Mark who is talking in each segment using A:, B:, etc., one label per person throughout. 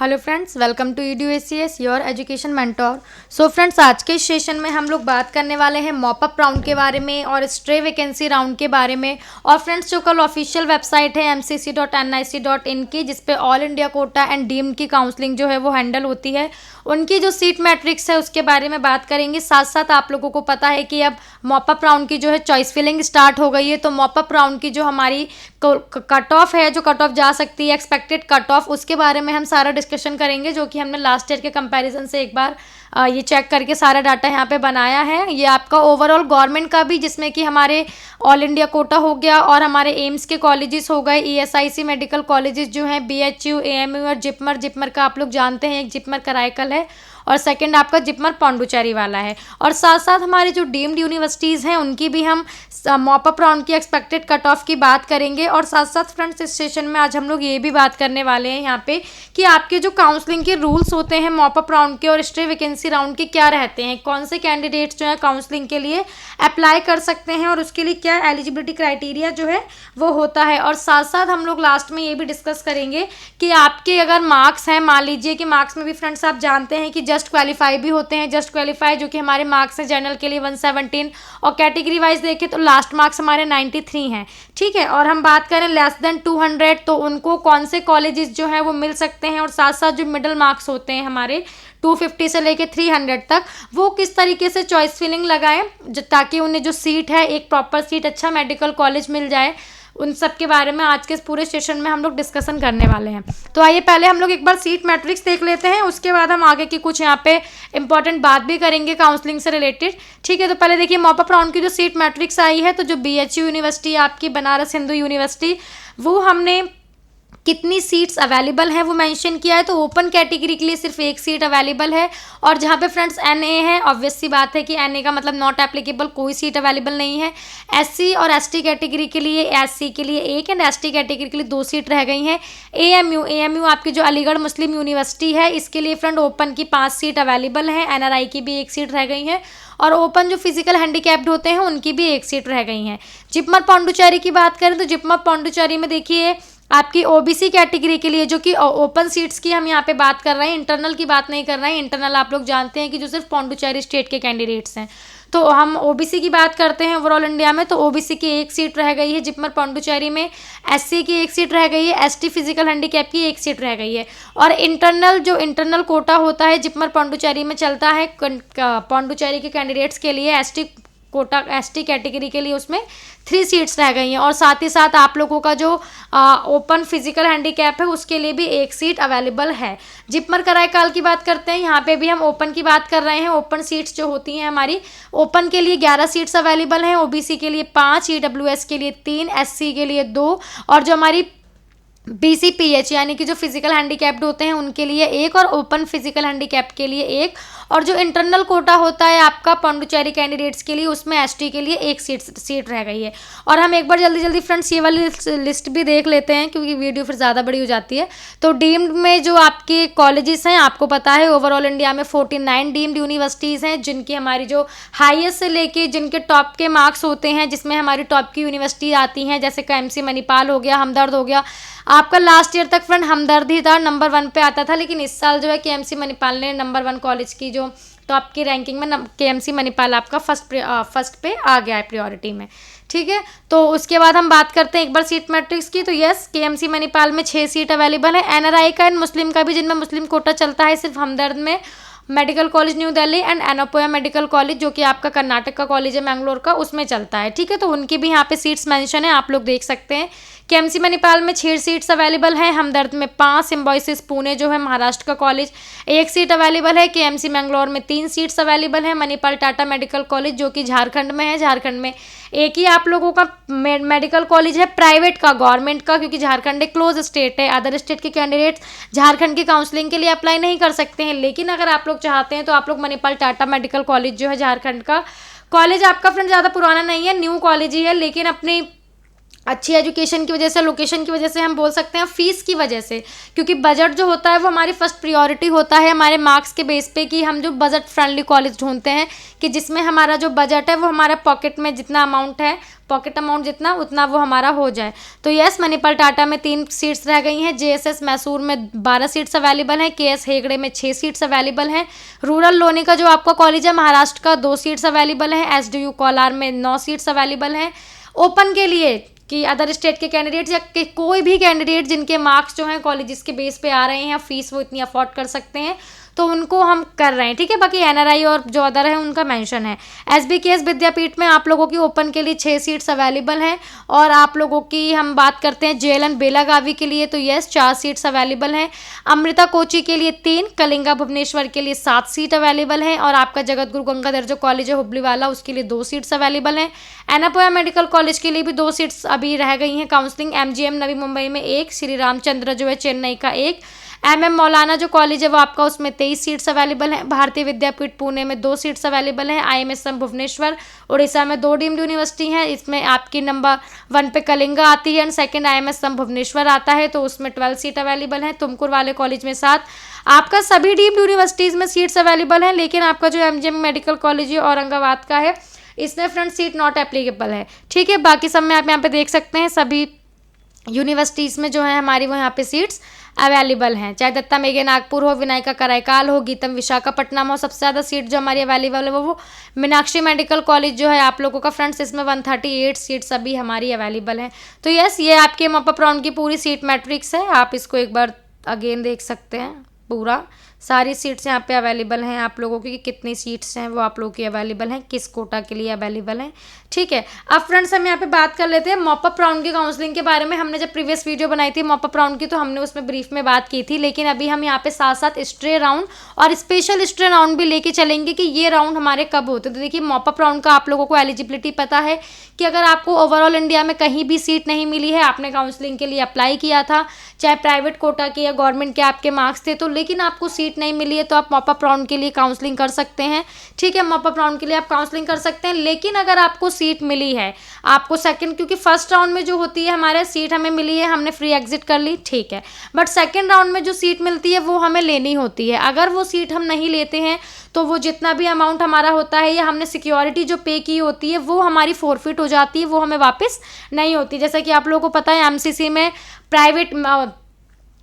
A: Hello friends, welcome to EDUACS your education mentor. So friends, आज के इस session में हम लोग बात करने वाले हैं मॉपअप राउंड के बारे में और स्ट्रे वैकेंसी राउंड के बारे में। और फ्रेंड्स, जो कल ऑफिशियल वेबसाइट है mcc.nic.in की, जिसपे all India Kota and deemed की काउंसलिंग जो है वो हैंडल होती है, उनकी जो सीट मैट्रिक्स है उसके बारे में बात करेंगे। साथ साथ आप लोगों को पता है कि अब मॉपअप राउंड की जो है चॉइस फिलिंग स्टार्ट हो गई है, तो मॉपअप राउंड की जो हमारी कट ऑफ है, जो कट ऑफ जा सकती है, एक्सपेक्टेड कट ऑफ, उसके बारे में हम सारा डिस्कशन करेंगे, जो कि हमने लास्ट ईयर के कंपैरिजन से एक बार ये चेक करके सारा डाटा यहाँ पे बनाया है। ये आपका ओवरऑल गवर्नमेंट का भी, जिसमें कि हमारे ऑल इंडिया कोटा हो गया और हमारे एम्स के कॉलेजेस हो गए, ESIC मेडिकल कॉलेजेस जो हैं, BHU, AMU और जिपमर का आप लोग जानते हैं, एक जिपमर कराईकल है और सेकंड आपका जिपमर पौंडुचेरी वाला है। और साथ साथ हमारी जो डीम्ड यूनिवर्सिटीज़ हैं उनकी भी हम मॉपअप राउंड की एक्सपेक्टेड कट ऑफ की बात करेंगे। और साथ साथ फ्रेंड्स, इस सेशन में आज हम लोग ये भी बात करने वाले हैं यहाँ पे कि आपके जो काउंसलिंग के रूल्स होते हैं मॉपअप राउंड के और स्ट्रे वैकेंसी राउंड के क्या रहते हैं, कौन से कैंडिडेट्स जो है काउंसलिंग के लिए अप्लाई कर सकते हैं और उसके लिए क्या एलिजिबिलिटी क्राइटेरिया जो है वो होता है। और साथ साथ हम लोग लास्ट में ये भी डिस्कस करेंगे कि आपके अगर मार्क्स हैं, मान लीजिए कि मार्क्स में भी फ्रेंड्स आप जानते हैं कि जस्ट क्वालिफाई भी होते हैं। जस्ट क्वालिफाई जो कि हमारे मार्क्स हैं जनरल के लिए 117 और कैटेगरी वाइज देखें तो लास्ट मार्क्स हमारे 93 हैं, ठीक है। और हम बात करें लेस देन 200 तो उनको कौन से कॉलेजेस जो हैं वो मिल सकते हैं। और साथ साथ जो मिडिल मार्क्स होते हैं हमारे 250 से लेके 300 तक, वो किस तरीके से चॉइस फिलिंग लगाएं ताकि उन्हें जो सीट है, एक प्रॉपर सीट, अच्छा मेडिकल कॉलेज मिल जाए। उन सब के बारे में आज के इस पूरे सेशन में हम लोग डिस्कशन करने वाले हैं। तो आइए पहले हम लोग एक बार सीट मैट्रिक्स देख लेते हैं, उसके बाद हम आगे की कुछ यहाँ पे इंपॉर्टेंट बात भी करेंगे काउंसलिंग से रिलेटेड, ठीक है। तो पहले देखिए मॉपअप राउंड की जो सीट मैट्रिक्स आई है, तो जो BHU यूनिवर्सिटी आपकी, बनारस हिंदू यूनिवर्सिटी, वो हमने कितनी सीट्स अवेलेबल हैं वो मेंशन किया है। तो ओपन कैटेगरी के लिए सिर्फ एक सीट अवेलेबल है। और जहाँ पे फ्रेंड्स NA है, ऑब्वियस सी बात है कि NA का मतलब नॉट एप्लीकेबल, कोई सीट अवेलेबल नहीं है। SC और ST कैटेगरी के लिए, SC के लिए एक एंड ST कैटेगरी के लिए 2 सीट रह गई हैं। AMU आपकी जो अलीगढ़ मुस्लिम यूनिवर्सिटी है, इसके लिए फ्रेंड ओपन की 5 सीट अवेलेबल हैं। NRI की भी 1 सीट रह गई है और ओपन जो फिजिकल हैंडीकैप्ड होते हैं उनकी भी 1 सीट रह गई हैं। जिपमर पौंडुचेरी की बात करें तो जिपमर पौंडुचेरी में देखिए आपकी OBC कैटेगरी के लिए, जो कि ओपन सीट्स की हम यहाँ पे बात कर रहे हैं, इंटरनल की बात नहीं कर रहे हैं। इंटरनल आप लोग जानते हैं कि जो सिर्फ पौंडुचेरी स्टेट के कैंडिडेट्स हैं, तो हम OBC की बात करते हैं ओवरऑल इंडिया में। तो OBC की 1 सीट रह गई है जिपमर पौंडुचेरी में, SC की 1 सीट रह गई है, ST फिजिकल हैंडीकैप की 1 सीट रह गई है। और इंटरनल, जो इंटरनल कोटा होता है जिपमर पौंडुचेरी में चलता है पौंडुचेरी के कैंडिडेट्स के लिए, ST कैटेगरी के लिए उसमें 3 सीट्स रह गई हैं। और साथ ही साथ आप लोगों का जो ओपन फिजिकल हैंडीकैप है उसके लिए भी 1 सीट अवेलेबल है। जिपमर कराईकल की बात करते हैं, यहाँ पे भी हम ओपन की बात कर रहे हैं। ओपन सीट्स जो होती हैं हमारी, ओपन के लिए 11 सीट्स अवेलेबल हैं, OBC के लिए 5, EWS के लिए 3, SC के लिए 2 और जो हमारी BCPH यानी कि जो फिजिकल हैंडीकैप्ड होते हैं उनके लिए 1 और ओपन फिजिकल हैंडीकैप के लिए 1। और जो इंटरनल कोटा होता है आपका पौंडुचेरी कैंडिडेट्स के लिए, उसमें ST के लिए 1 सीट रह गई है। और हम एक बार जल्दी फ्रेंड्स ये वाली लिस्ट भी देख लेते हैं क्योंकि वीडियो फिर ज़्यादा बड़ी हो जाती है। तो डीम्ड में जो आपके कॉलेजेस हैं, आपको पता है ओवरऑल इंडिया में 49 डीम्ड यूनिवर्सिटीज़ हैं, जिनकी हमारी जो हाईएस्ट से लेके जिनके टॉप के मार्क्स होते हैं, जिसमें हमारी टॉप की यूनिवर्सिटी आती हैं, जैसे KMC मणिपाल हो गया, हमदर्द हो गया। आपका लास्ट ईयर तक फ्रेंड हमदर्द ही था, नंबर 1 पे आता था, लेकिन इस साल जो है KMC मणिपाल ने नंबर 1 कॉलेज की जो टॉप की रैंकिंग में KMC मणिपाल आपका फर्स्ट पे आ गया है प्रायोरिटी में, ठीक है। तो उसके बाद हम बात करते हैं एक बार सीट मैट्रिक्स की। तो यस, KMC मणिपाल में 6 सीट अवेलेबल है। NRI का एंड मुस्लिम का भी, जिनमें मुस्लिम कोटा चलता है, सिर्फ हमदर्द में medical college New Delhi and Yenepoya medical college, जो कि आपका कर्नाटक का कॉलेज है मैंगलोर का, उसमें चलता है, ठीक है। तो उनकी भी यहाँ पे सीट्स मेंशन है, आप लोग देख सकते हैं। KMC मणिपाल में 6 सीट्स अवेलेबल हैं, हमदर्द में 5, सिम्बायोसिस पुणे जो है महाराष्ट्र का कॉलेज 1 सीट अवेलेबल है, KMC मैंगलोर में 3 सीट्स अवेलेबल है, मणिपाल टाटा मेडिकल कॉलेज जो कि झारखंड में है, झारखंड में एक ही आप लोगों का मेडिकल कॉलेज है प्राइवेट का, गवर्नमेंट का, क्योंकि झारखंड एक क्लोज स्टेट है, अदर स्टेट के कैंडिडेट्स झारखंड की काउंसलिंग के लिए अप्लाई नहीं कर सकते हैं। लेकिन अगर आप लोग चाहते हैं तो आप लोग मणिपाल टाटा मेडिकल कॉलेज जो है झारखंड का कॉलेज, आपका फ्रेंड ज़्यादा पुराना नहीं है, न्यू कॉलेज ही है, लेकिन अपनी अच्छी एजुकेशन की वजह से, लोकेशन की वजह से, हम बोल सकते हैं फीस की वजह से, क्योंकि बजट जो होता है वो हमारी फर्स्ट प्रायोरिटी होता है हमारे मार्क्स के बेस पे, कि हम जो बजट फ्रेंडली कॉलेज ढूंढते हैं कि जिसमें हमारा जो बजट है वो हमारा पॉकेट में जितना अमाउंट है, पॉकेट अमाउंट जितना उतना वो हमारा हो जाए। तो यस, मणिपाल टाटा में 3 सीट्स रह गई हैं, JSS मैसूर में 12 सीट्स अवेलेबल हैं, KS हेगड़े में 6 सीट्स अवेलेबल हैं, रूरल लोनी का जो आपका कॉलेज है महाराष्ट्र का 2 सीट्स अवेलेबल हैं, SDU कोलार में 9 सीट्स अवेलेबल हैं। ओपन के लिए कि अदर स्टेट के कैंडिडेट्स या कोई भी कैंडिडेट जिनके मार्क्स जो हैं कॉलेजेस के बेस पे आ रहे हैं, फीस वो इतनी अफोर्ड कर सकते हैं, तो उनको हम कर रहे हैं, ठीक है। बाकी NRI और जो अदर है उनका मेंशन है। SBKS विद्यापीठ में आप लोगों की ओपन के लिए 6 सीट्स अवेलेबल हैं, और आप लोगों की हम बात करते हैं JLN बेलागावी के लिए, तो यस 4 सीट्स अवेलेबल हैं। अमृता कोची के लिए 3, कलिंगा भुवनेश्वर के लिए 7 सीट अवेलेबल हैं, और आपका जगत गुरु गंगाधर जो कॉलेज है हुबली वाला, उसके लिए 2 सीट्स अवेलेबल हैं। एनापोया मेडिकल कॉलेज के लिए भी 2 सीट्स अभी रह गई हैं काउंसलिंग। MGM नवी मुंबई में 1, श्री रामचंद्र जो है चेन्नई का 1, MM मौलाना जो कॉलेज है वो आपका उसमें 23 सीट्स अवेलेबल हैं। भारतीय विद्यापीठ पुणे में 2 सीट्स अवेलेबल हैं। IMSM भुवनेश्वर उड़ीसा में 2 डीम्ड यूनिवर्सिटी हैं, इसमें आपकी नंबर 1 पे कलिंगा आती है एंड सेकंड IMSM भुवनेश्वर आता है, तो उसमें 12 सीट अवेलेबल हैं। तुमकुर वाले कॉलेज में 7। आपका सभी डीम्ड यूनिवर्सिटीज़ में सीट्स अवेलेबल हैं, लेकिन आपका जो MGM मेडिकल कॉलेज है औरंगाबाद का है, इसमें फ्रेंड सीट नॉट एप्लीकेबल है, ठीक है। बाकी सब में आप यहाँ पे देख सकते हैं सभी यूनिवर्सिटीज़ में जो है हमारी वो यहाँ पे सीट्स अवेलेबल हैं, चाहे दत्ता मेघे नागपुर हो, विनायका कराईकाल हो, गीतम विशाखापट्टनम हो। सबसे ज़्यादा सीट जो हमारी अवेलेबल है वो मीनाक्षी मेडिकल कॉलेज जो है आप लोगों का फ्रेंड्स, इसमें 138 सीट्स अभी हमारी अवेलेबल हैं। तो यस, ये आपके मॉपअप राउंड की पूरी सीट मैट्रिक्स है, आप इसको एक बार अगेन देख सकते हैं। पूरा सारी सीट्स यहाँ पे अवेलेबल हैं आप लोगों की, कितनी सीट्स हैं वो आप लोगों की अवेलेबल हैं, किस कोटा के लिए अवेलेबल हैं, ठीक है। अब फ्रेंड्स हम यहाँ पे बात कर लेते हैं मॉपअप राउंड की काउंसलिंग के बारे में। हमने जब प्रीवियस वीडियो बनाई थी मॉपअप राउंड की, तो हमने उसमें ब्रीफ में बात की थी, लेकिन अभी हम यहाँ पे साथ साथ स्ट्रे राउंड और स्पेशल स्ट्रे राउंड भी लेके चलेंगे कि ये राउंड हमारे कब होते हैं। तो देखिए, मॉपअप राउंड का आप लोगों को एलिजिबिलिटी पता है कि अगर आपको ओवरऑल इंडिया में कहीं भी सीट नहीं मिली है, आपने काउंसलिंग के लिए अप्लाई किया था, चाहे प्राइवेट कोटा के या गवर्नमेंट के आपके मार्क्स थे, तो लेकिन आपको सीट नहीं मिली है, तो आप मॉपअप राउंड के लिए काउंसलिंग कर सकते हैं, ठीक है। मॉपअप राउंड के लिए आप काउंसलिंग कर सकते हैं, लेकिन अगर आपको सीट मिली है, आपको सेकंड, क्योंकि फर्स्ट राउंड में जो होती है हमारे सीट हमें मिली है, हमने फ्री एग्जिट कर ली, ठीक है, बट सेकंड राउंड में जो सीट मिलती है वो हमें लेनी होती है। अगर वो सीट हम नहीं लेते हैं तो वो जितना भी अमाउंट हमारा होता है या हमने सिक्योरिटी जो पे की होती है वो हमारी फोरफिट हो जाती है, वो हमें वापस नहीं होती। जैसा कि आप लोगों को पता है MCC में प्राइवेट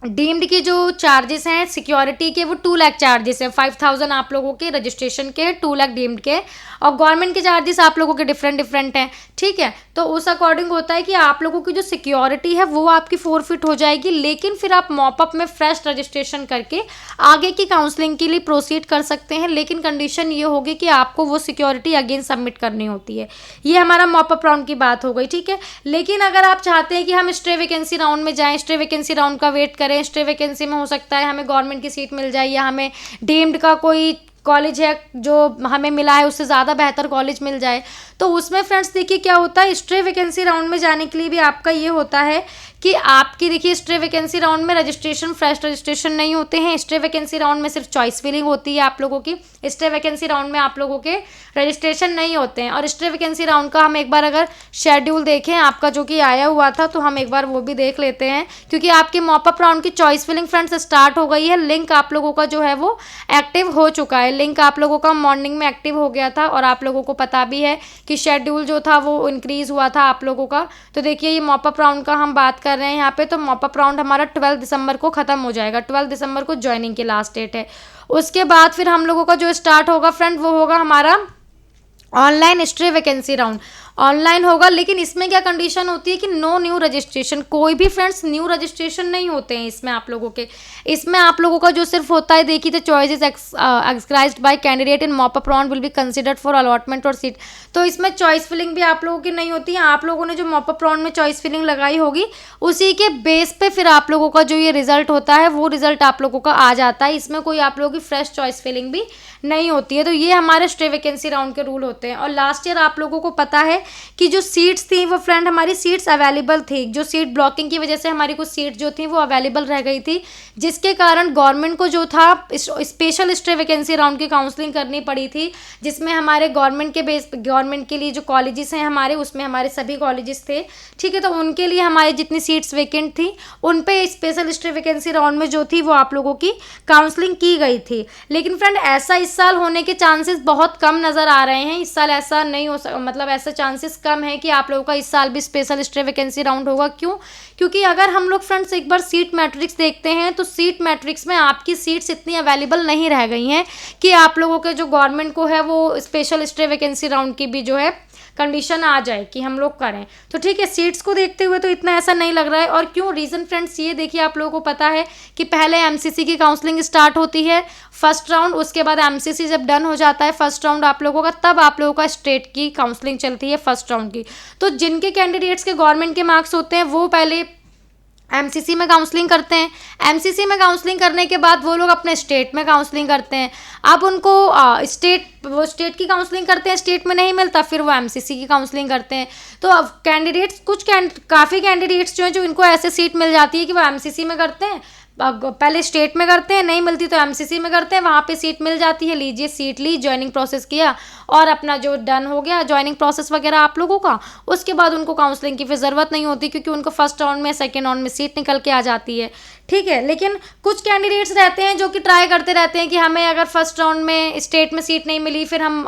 A: डीम्ड की जो चार्जेस हैं सिक्योरिटी के, वो 2 लाख चार्जेस हैं, 5000 आप लोगों के रजिस्ट्रेशन के, 2 लाख डीम्ड के, और गवर्नमेंट के चार्जेस आप लोगों के डिफरेंट हैं, ठीक है। तो उस अकॉर्डिंग होता है कि आप लोगों की जो सिक्योरिटी है वो आपकी फोरफिट हो जाएगी, लेकिन फिर आप मॉपअप में फ्रेश रजिस्ट्रेशन करके आगे की काउंसलिंग के लिए प्रोसीड कर सकते हैं, लेकिन कंडीशन ये होगी कि आपको वो सिक्योरिटी अगेन सबमिट करनी होती है। ये हमारा मॉपअप राउंड की बात हो गई, ठीक है। लेकिन अगर आप चाहते हैं कि हम स्ट्रे वैकेंसी राउंड में जाएं, स्ट्रे वैकेंसी राउंड का वेट करें, स्ट्रे वैकेंसी में हो सकता है हमें गवर्नमेंट की सीट मिल जाए या हमें डीम्ड का कोई कॉलेज है जो हमें मिला है उससे ज़्यादा बेहतर कॉलेज मिल जाए, तो उसमें फ्रेंड्स देखिए क्या होता है, स्ट्रे वैकेंसी राउंड में जाने के लिए भी आपका ये होता है कि आपकी देखिए स्ट्रे वैकेंसी राउंड में रजिस्ट्रेशन फ्रेश रजिस्ट्रेशन नहीं होते हैं। स्ट्रे वैकेंसी राउंड में सिर्फ चॉइस फिलिंग होती है आप लोगों की, स्ट्रे वैकेंसी राउंड में आप लोगों के रजिस्ट्रेशन नहीं होते हैं। और स्ट्रे वैकेंसी राउंड का हम एक बार अगर शेड्यूल देखें आपका जो कि आया हुआ था, तो हम एक बार वो भी देख लेते हैं, क्योंकि आपके मॉपअप राउंड की चॉइस फिलिंग फ्रेंड्स स्टार्ट हो गई है। लिंक आप लोगों का जो है वो एक्टिव हो चुका है, लिंक आप लोगों का मॉर्निंग में एक्टिव हो गया था, और आप लोगों को पता भी है कि शेड्यूल जो था वो इंक्रीज हुआ था आप लोगों का। तो देखिए, ये मॉपअप राउंड का हम बात कर रहे हैं यहाँ पे, तो मॉपअप राउंड हमारा 12 दिसंबर को खत्म हो जाएगा, 12 दिसंबर को ज्वाइनिंग की लास्ट डेट है। उसके बाद फिर हम लोगों का जो स्टार्ट होगा फ्रेंड वो होगा हमारा online stray vacancy round. Online होगा, लेकिन इसमें क्या कंडीशन होती है कि नो न्यू रजिस्ट्रेशन, कोई भी फ्रेंड्स न्यू रजिस्ट्रेशन नहीं होते हैं इसमें आप लोगों के। इसमें आप लोगों का जो सिर्फ होता है, देखिए, the choices exercised by candidate in mop up round will be considered for allotment और सीट। तो इसमें चॉइस फिलिंग भी आप लोगों की नहीं होती है। आप लोगों ने जो मॉपअप राउंड में चॉइस फिलिंग लगाई होगी उसी के बेस पे फिर आप लोगों का जो ये रिजल्ट होता है वो रिजल्ट आप लोगों का आ जाता है। इसमें कोई आप लोगों की फ्रेश चॉइस फिलिंग भी नहीं होती है। तो ये हमारे स्ट्रे वैकेंसी राउंड के रूल होते हैं। और लास्ट ईयर आप लोगों को पता है कि जो सीट्स थी वो फ्रेंड हमारी सीट्स अवेलेबल थी, जो सीट ब्लॉकिंग की वजह से हमारी कुछ सीट जो थी वो अवेलेबल रह गई थी, जिसके कारण गवर्नमेंट को जो था स्पेशल स्टे वैकेंसी राउंड की काउंसलिंग करनी पड़ी थी, जिसमें हमारे गवर्नमेंट के लिए जो कॉलेजेस हैं हमारे, उसमें हमारे सभी कॉलेजेस थे, ठीक है। तो उनके लिए हमारी जितनी सीट्स वैकेंट थी उन पे स्पेशल स्टे वैकेंसी राउंड में जो थी वो आप लोगों की काउंसलिंग की गई थी। लेकिन फ्रेंड ऐसा इस साल होने के चांसेस बहुत कम नज़र आ रहे हैं। इस साल ऐसा नहीं हो मतलब ऐसा चांसेस कम है कि आप लोगों का इस साल भी स्पेशल स्टे वैकेंसी राउंड होगा। क्यों? क्योंकि अगर हम लोग फ्रेंड्स एक बार सीट मैट्रिक्स देखते हैं तो सीट मैट्रिक्स में आपकी सीट्स इतनी अवेलेबल नहीं रह गई हैं कि आप लोगों के जो गवर्नमेंट को है वो स्पेशल स्टे वैकेंसी राउंड की भी जो है कंडीशन आ जाए कि हम लोग करें। तो ठीक है, सीट्स को देखते हुए तो इतना ऐसा नहीं लग रहा है। और क्यों? रीज़न फ्रेंड्स ये देखिए, आप लोगों को पता है कि पहले एमसीसी की काउंसलिंग स्टार्ट होती है फर्स्ट राउंड, उसके बाद एमसीसी जब डन हो जाता है फर्स्ट राउंड आप लोगों का, तब आप लोगों का स्टेट की काउंसलिंग चलती है फर्स्ट राउंड की। तो जिनके कैंडिडेट्स के गवर्नमेंट के मार्क्स होते हैं वो पहले एमसीसी में काउंसलिंग करते हैं, एमसीसी में काउंसलिंग करने के बाद वो लोग अपने स्टेट में काउंसलिंग करते हैं। अब उनको स्टेट की काउंसलिंग करते हैं, स्टेट में नहीं मिलता फिर वो एमसीसी की काउंसलिंग करते हैं। तो अब कैंडिडेट्स काफ़ी कैंडिडेट्स जो हैं जो इनको ऐसे सीट मिल जाती है कि वो एमसीसी में करते हैं, पहले स्टेट में करते हैं, नहीं मिलती तो एमसीसी में करते हैं, वहाँ पे सीट मिल जाती है, लीजिए सीट ली, ज्वाइनिंग प्रोसेस किया और अपना जो डन हो गया ज्वाइनिंग प्रोसेस वगैरह आप लोगों का। उसके बाद उनको काउंसलिंग की फिर ज़रूरत नहीं होती क्योंकि उनको फर्स्ट राउंड में सेकेंड राउंड में सीट निकल के आ जाती है, ठीक है। लेकिन कुछ कैंडिडेट्स रहते हैं जो कि ट्राई करते रहते हैं कि हमें अगर फर्स्ट राउंड में स्टेट में सीट नहीं मिली फिर हम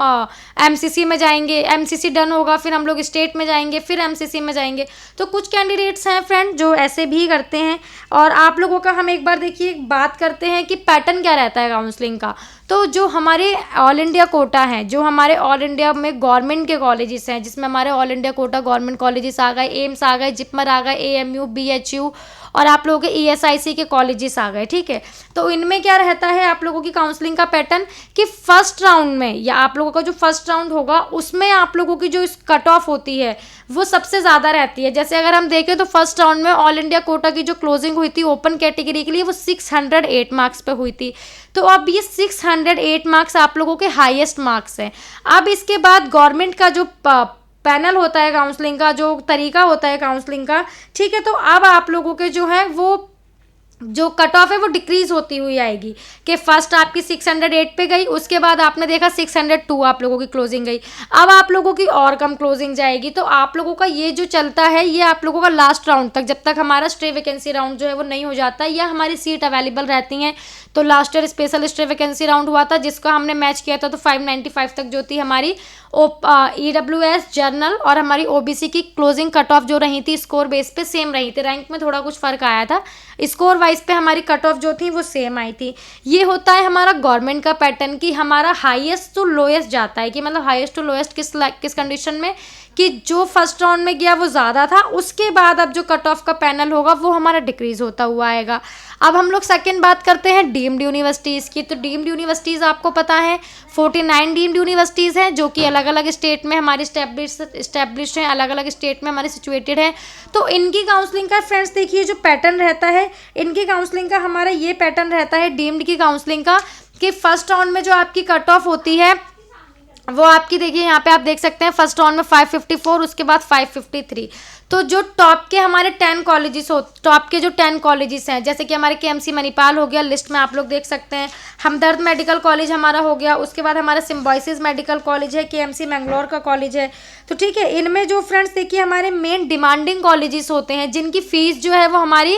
A: एमसीसी में जाएंगे, एमसीसी डन होगा फिर हम लोग स्टेट में जाएंगे, फिर एमसीसी में जाएंगे। तो कुछ कैंडिडेट्स हैं फ्रेंड जो ऐसे भी करते हैं। और आप लोगों का हम एक बार देखिए बात करते हैं कि पैटर्न क्या रहता है काउंसलिंग का। तो जो हमारे ऑल इंडिया कोटा है, जो हमारे ऑल इंडिया में गवर्नमेंट के कॉलेजेस हैं, जिसमें हमारे all India quota government colleges आ गए, एम्स आ गए, जिपमर आ गए, एएमयू, बीएचयू और आप लोगों के ईएसआईसी के कॉलेजेस आ गए, ठीक है। तो इनमें क्या रहता है आप लोगों की काउंसलिंग का पैटर्न कि फर्स्ट राउंड में या आप लोगों का जो फर्स्ट राउंड होगा उसमें आप लोगों की जो कट ऑफ होती है वो सबसे ज़्यादा रहती है। जैसे अगर हम देखें तो फर्स्ट राउंड में ऑल इंडिया कोटा की जो क्लोजिंग हुई थी ओपन कैटेगरी के लिए वो 608 मार्क्स पे हुई थी। तो अब ये 608 मार्क्स आप लोगों के हाईएस्ट मार्क्स हैं। अब इसके बाद गवर्नमेंट का जो पैनल होता है काउंसलिंग का, जो तरीका होता है काउंसलिंग का, ठीक है, तो अब आप लोगों के जो है वो जो कट ऑफ है वो डिक्रीज होती हुई आएगी कि फर्स्ट आपकी 608 पे गई, उसके बाद आपने देखा 602 आप लोगों की क्लोजिंग गई, अब आप लोगों की और कम क्लोजिंग जाएगी। तो आप लोगों का ये जो चलता है ये आप लोगों का लास्ट राउंड तक, जब तक हमारा स्टे वैकेंसी राउंड जो है वो नहीं हो जाता या हमारी सीट अवेलेबल रहती हैं। तो last year special stay vacancy round हुआ था जिसका हमने मैच किया था, तो 595 तक जो थी हमारी EWS जर्नल और हमारी ओबीसी की क्लोजिंग कट ऑफ जो रही थी स्कोर बेस पे सेम रही थी, रैंक में थोड़ा कुछ फर्क आया था, स्कोर वाइज पे हमारी कट ऑफ जो थी वो सेम आई थी। ये होता है हमारा गवर्नमेंट का पैटर्न कि हमारा हाईएस्ट टू लोएस्ट जाता है, कि मतलब हाईएस्ट टू लोएस्ट किस कंडीशन में, कि जो फर्स्ट राउंड में गया वो ज़्यादा था, उसके बाद अब जो कट ऑफ का पैनल होगा वो हमारा डिक्रीज होता हुआ आएगा। अब हम लोग सेकंड बात करते हैं डीम्ड यूनिवर्सिटीज़ की। तो डीम्ड यूनिवर्सिटीज़ आपको पता है 49 डीम्ड यूनिवर्सिटीज़ हैं जो कि अलग अलग स्टेट में हमारी स्टैब्लिश हैं, अलग अलग स्टेट में हमारे सिचुएटेड हैं। तो इनकी काउंसलिंग का फ्रेंड्स देखिए जो पैटर्न रहता है, इनकी काउंसलिंग का हमारा ये पैटर्न रहता है डीम्ड की काउंसलिंग का कि फर्स्ट राउंड में जो आपकी कट ऑफ होती है वो आपकी देखिए यहाँ पे आप देख सकते हैं फर्स्ट राउंड में 554, उसके बाद 553। तो जो टॉप के हमारे 10 कॉलेजेस टॉप के जो 10 कॉलेजेस हैं, जैसे कि हमारे केएमसी मणिपाल हो गया, लिस्ट में आप लोग देख सकते हैं, हमदर्द मेडिकल कॉलेज हमारा हो गया, उसके बाद हमारा सिम्बायोसिस मेडिकल कॉलेज है, केएमसी मैंगलोर का कॉलेज है। तो ठीक है, इनमें जो फ्रेंड्स देखिए हमारे मेन डिमांडिंग कॉलेजेस होते हैं जिनकी फ़ीस जो है वो हमारी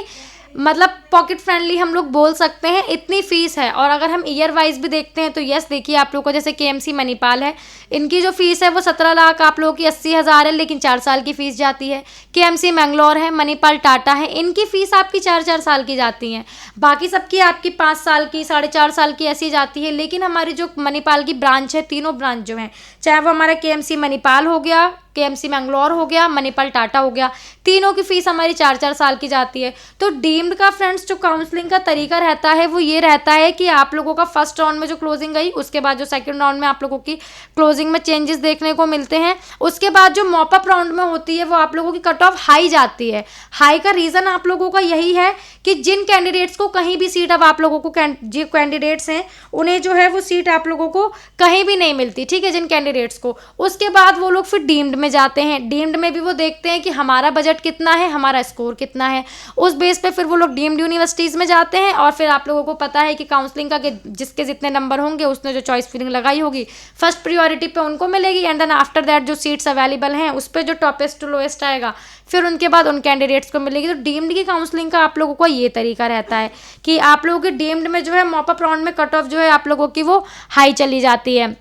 A: मतलब पॉकेट फ्रेंडली हम लोग बोल सकते हैं, इतनी फ़ीस है। और अगर हम ईयर वाइज भी देखते हैं तो यस देखिए आप लोग को जैसे केएमसी मणिपाल है, इनकी जो फ़ीस है वो 17 लाख आप लोगों की 80,000 है, लेकिन 4 साल की फ़ीस जाती है। केएमसी मैंगलोर है, मणिपाल टाटा है, इनकी फ़ीस आपकी 4-4 साल की जाती हैं, बाकी सबकी आपकी 5 साल की 4.5 साल की ऐसी जाती है। लेकिन हमारी जो मणिपाल की ब्रांच है, तीनों ब्रांच जो हैं, चाहे वो हमारा केएमसी मणिपाल हो गया, केएमसी मैंगलोर हो गया, मणिपाल टाटा हो गया, तीनों की फ़ीस हमारी 4-4 साल की जाती है। तो डीम्ड का फ्रेंड्स फ्रेंड्स जो काउंसलिंग का तरीका रहता है वो ये रहता है कि आप लोगों का फर्स्ट राउंड में जो क्लोजिंग गई, उसके बाद जो सेकंड राउंड में आप लोगों की क्लोजिंग में चेंजेस देखने को मिलते हैं। उसके बाद जो मॉपअप राउंड में होती है वो आप लोगों की कट ऑफ हाई जाती है। हाई का रीज़न आप लोगों का यही है कि जिन कैंडिडेट्स को कहीं भी सीट, अब आप लोगों को जो कैंडिडेट्स हैं उन्हें जो है वो सीट आप लोगों को कहीं भी नहीं मिलती, ठीक है, जिन कैंडिडेट्स को, उसके बाद वो लोग फिर डीम्ड में जाते हैं। डीम्ड में भी वो देखते हैं कि हमारा बजट कितना है, हमारा स्कोर कितना है, उस बेस पे फिर वो लोग डीम्ड यूनिवर्सिटीज़ में जाते हैं। और फिर आप लोगों को पता है कि काउंसलिंग का कि जिसके जितने नंबर होंगे उसने जो चॉइस फिलिंग लगाई होगी फर्स्ट प्रियोरिटी पे उनको मिलेगी, एंड देन आफ्टर दैट जो सीट्स अवेलेबल हैं उस पर जो टॉपेस्ट टू लोएस्ट आएगा फिर उनके बाद उन कैंडिडेट्स को मिलेगी। तो डीम्ड की काउंसलिंग का आप लोगों का ये तरीका रहता है कि आप लोगों के डीम्ड में जो है मॉपअप राउंड में कट ऑफ जो है आप लोगों की वो हाई चली जाती है,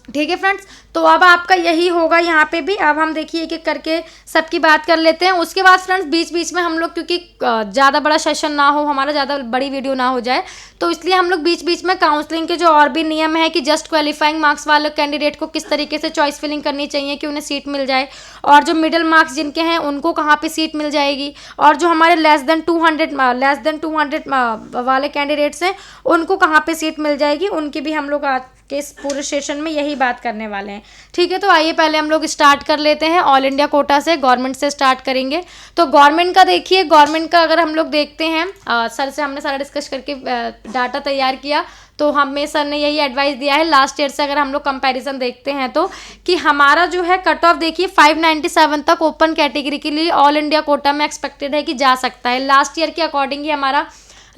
A: ठीक है फ्रेंड्स। तो अब आपका यही होगा यहाँ पे भी। अब हम देखिए एक एक करके सबकी बात कर लेते हैं। उसके बाद फ्रेंड्स बीच बीच में हम लोग, क्योंकि ज़्यादा बड़ा सेशन ना हो हमारा, ज़्यादा बड़ी वीडियो ना हो जाए, तो इसलिए हम लोग बीच बीच में काउंसलिंग के जो और भी नियम है कि जस्ट क्वालिफाइंग मार्क्स वाले कैंडिडेट को किस तरीके से चॉइस फिलिंग करनी चाहिए कि उन्हें सीट मिल जाए, और जो मिडिल मार्क्स जिनके हैं उनको कहाँ पर सीट मिल जाएगी, और जो हमारे लेस देन 200 वाले कैंडिडेट्स हैं उनको कहाँ पर सीट मिल जाएगी, उनकी भी हम लोग आज के इस पूरे सेशन में यही बात करने वाले हैं, ठीक है। तो आइए पहले हम लोग स्टार्ट कर लेते हैं ऑल इंडिया कोटा से, गवर्नमेंट से स्टार्ट करेंगे। तो गवर्नमेंट का देखिए, गवर्नमेंट का अगर हम लोग देखते हैं, सर से हमने सारा डिस्कस करके डाटा तैयार किया, तो हमें सर ने यही एडवाइस दिया है लास्ट ईयर से अगर हम लोग कंपैरिजन देखते हैं तो, कि हमारा जो है कट ऑफ देखिए 597 तक ओपन कैटेगरी के लिए ऑल इंडिया कोटा में एक्सपेक्टेड है कि जा सकता है। लास्ट ईयर के अकॉर्डिंग ही हमारा,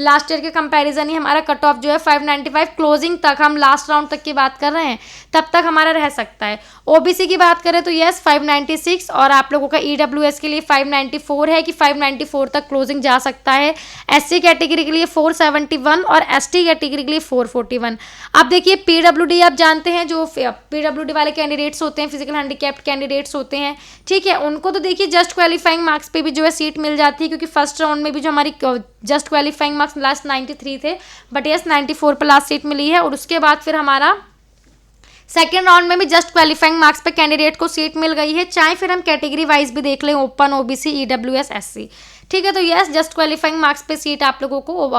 A: लास्ट ईयर के कंपैरिजन ही हमारा कट ऑफ जो है 595 क्लोजिंग तक, हम लास्ट राउंड तक की बात कर रहे हैं, तब तक हमारा रह सकता है। ओबीसी की बात करें तो यस 596, और आप लोगों का ईडब्ल्यूएस के लिए 594 है कि 594 तक क्लोजिंग जा सकता है। एससी कैटेगरी के लिए 471 और एसटी कैटेगरी के लिए 441। अब देखिए पीडब्ल्यूडी, आप जानते हैं जो पीडब्ल्यूडी वाले कैंडिडेट्स होते हैं, फिजिकल हैंडीकैप्ड कैंडिडेट्स होते हैं, ठीक है, उनको तो देखिए जस्ट क्वालिफाइंग मार्क्स पे भी जो है सीट मिल जाती है, क्योंकि फर्स्ट राउंड में भी जो हमारी जस्ट क्वालिफाइंग मार्क्स लास्ट 93 थे, बट यस 94 पर लास्ट सीट मिली है। और उसके बाद फिर हमारा सेकेंड राउंड में भी जस्ट क्वालिफाइंग मार्क्स पे कैंडिडेट को सीट मिल गई है, चाहे फिर हम कैटेगरी वाइज भी देख लें, ओपन, ओबीसी, ईडब्ल्यूएस, एससी, ठीक है। तो यस जस्ट क्वालिफाइंग मार्क्स पे सीट आप लोगों को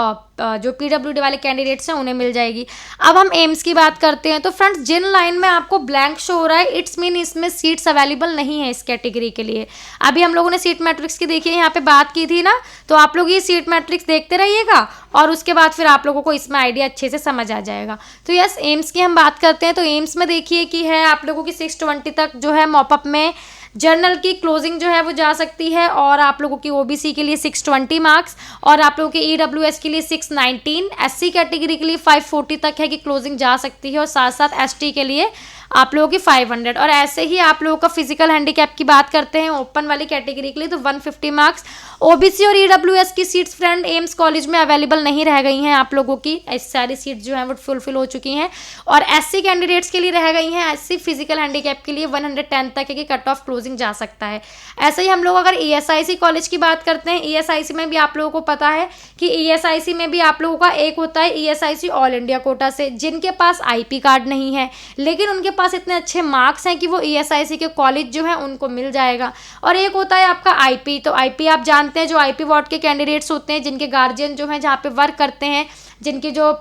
A: जो पीडब्ल्यूडी वाले कैंडिडेट्स हैं उन्हें मिल जाएगी। अब हम एम्स की बात करते हैं। तो फ्रेंड्स जिन लाइन में आपको ब्लैंक शो हो रहा है, इट्स मीन इसमें सीट्स अवेलेबल नहीं है इस कैटेगरी के लिए। अभी हम लोगों ने सीट मैट्रिक्स की देखिए यहाँ पे बात की थी ना, तो आप लोग ये सीट मैट्रिक्स देखते रहिएगा और उसके बाद फिर आप लोगों को इसमें आइडिया अच्छे से समझ आ जाएगा। तो यस एम्स की हम बात करते हैं। तो एम्स में देखिए कि है आप लोगों की 620 तक जो है मॉपअप में जर्नल की क्लोजिंग जो है वो जा सकती है, और आप लोगों की ओबीसी के लिए 620 मार्क्स, और आप लोगों के ईडब्ल्यूएस के लिए 619, एससी कैटेगरी के लिए 540 तक है कि क्लोजिंग जा सकती है, और साथ साथ एसटी के लिए आप लोगों की 500। और ऐसे ही आप लोगों का फिजिकल हैंडीकैप की बात करते हैं ओपन वाली कैटेगरी के लिए तो 150 मार्क्स। ओबीसी और ईडब्ल्यूएस की सीट्स फ्रेंड एम्स कॉलेज में अवेलेबल नहीं रह गई हैं आप लोगों की, ऐसी सारी सीट्स जो हैं वो फुलफिल हो चुकी हैं, और एससी कैंडिडेट्स के लिए रह गई हैं। एससी फिजिकल हैंडीकैप के लिए 110 तक है कि कट ऑफ क्लोजिंग जा सकता है। ऐसे ही हम लोग अगर ईएसआईसी कॉलेज की बात करते हैं, ईएसआईसी में भी आप लोगों को पता है कि ईएसआईसी में भी आप लोगों का एक होता है ईएसआईसी ऑल इंडिया कोटा से, जिनके पास आईपी कार्ड नहीं है लेकिन उनके पास इतने अच्छे मार्क्स हैं कि वो ईएसआईसी के कॉलेज जो है उनको मिल जाएगा। और एक होता है आपका आईपी। तो आईपी आप जानते हैं जो आईपी वार्ड के कैंडिडेट्स होते हैं, जिनके गार्जियन जो हैं जहाँ पे वर्क करते हैं, जिनकी जो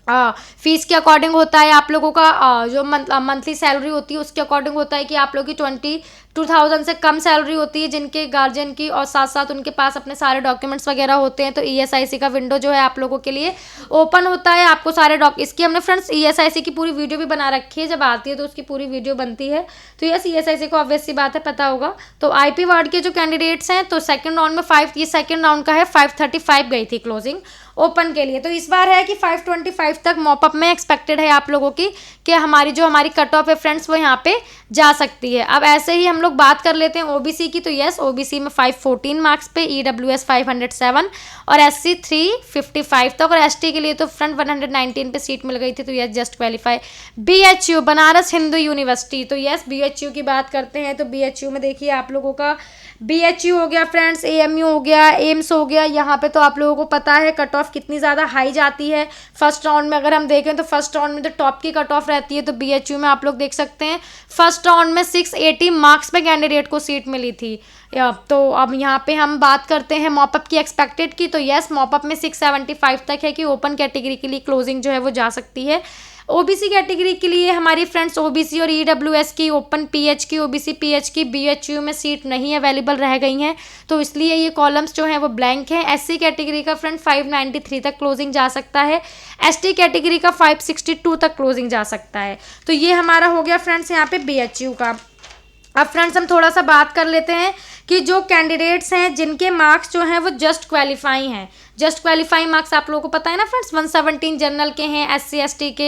A: फीस के अकॉर्डिंग होता है आप लोगों का जो मंथली सैलरी होती है उसके अकॉर्डिंग होता है कि आप लोगों की 22,000 से कम सैलरी होती है जिनके गार्जियन की, और साथ साथ उनके पास अपने सारे डॉक्यूमेंट्स वगैरह होते हैं। तो ईएसआईसी का विंडो जो है आप लोगों के लिए ओपन होता है। आपको सारे इसकी हमने फ्रेंड्स ईएसआईसी की पूरी वीडियो भी बना रखी है, जब आती है तो उसकी पूरी वीडियो बनती है। तो यस ईएसआईसी को ऑब्वियस सी बात है पता होगा। तो आईपी वार्ड के जो कैंडिडेट्स हैं तो सेकंड राउंड में ये सेकंड राउंड का है 535 गई थी क्लोजिंग ओपन के लिए। तो इस बार है कि 525 तक मॉपअप में एक्सपेक्टेड है आप लोगों की कि हमारी कट ऑफ है फ्रेंड्स वो यहाँ पे जा सकती है। अब ऐसे ही हम लोग बात कर लेते हैं ओबीसी की। तो यस ओबीसी में 514 मार्क्स पे, ईडब्ल्यूएस 507 और एससी 355 तक, और एसटी के लिए तो फ्रंट 119 पे सीट मिल गई थी। तो yes just qualify. BHU Banaras Hindu university, तो यस बीएचयू की बात करते हैं। तो बीएचयू में देखिए आप लोगों का BHU हो गया फ्रेंड्स, AMU हो गया, एम्स हो गया, यहाँ पे तो आप लोगों को पता है कट ऑफ कितनी ज़्यादा हाई जाती है। फर्स्ट राउंड में अगर हम देखें तो फर्स्ट राउंड में तो टॉप की कट ऑफ रहती है। तो BHU में आप लोग देख सकते हैं फर्स्ट राउंड में 680 मार्क्स पे कैंडिडेट को सीट मिली थी। तो अब यहाँ पे हम बात करते हैं मॉपअप की एक्सपेक्टेड की। तो यस, मॉपअप में 675 तक है कि ओपन कैटेगरी के लिए क्लोजिंग जो है वो जा सकती है। OBC कैटेगरी के लिए हमारी फ्रेंड्स OBC और EWS की, ओपन PH की, OBC PH की BHU में सीट नहीं अवेलेबल रह गई हैं, तो इसलिए ये कॉलम्स जो हैं वो ब्लैंक हैं। SC कैटेगरी का फ्रेंड 593 तक क्लोजिंग जा सकता है। ST कैटेगरी का 562 तक क्लोजिंग जा सकता है। तो ये हमारा हो गया फ्रेंड्स यहाँ पे BHU का। अब फ्रेंड्स हम थोड़ा सा बात कर लेते हैं कि जो कैंडिडेट्स हैं जिनके मार्क्स जो हैं वो जस्ट क्वालिफाई हैं। जस्ट क्वालिफाई मार्क्स आप लोगों को पता है ना फ्रेंड्स, 117 जनरल के हैं, SC ST के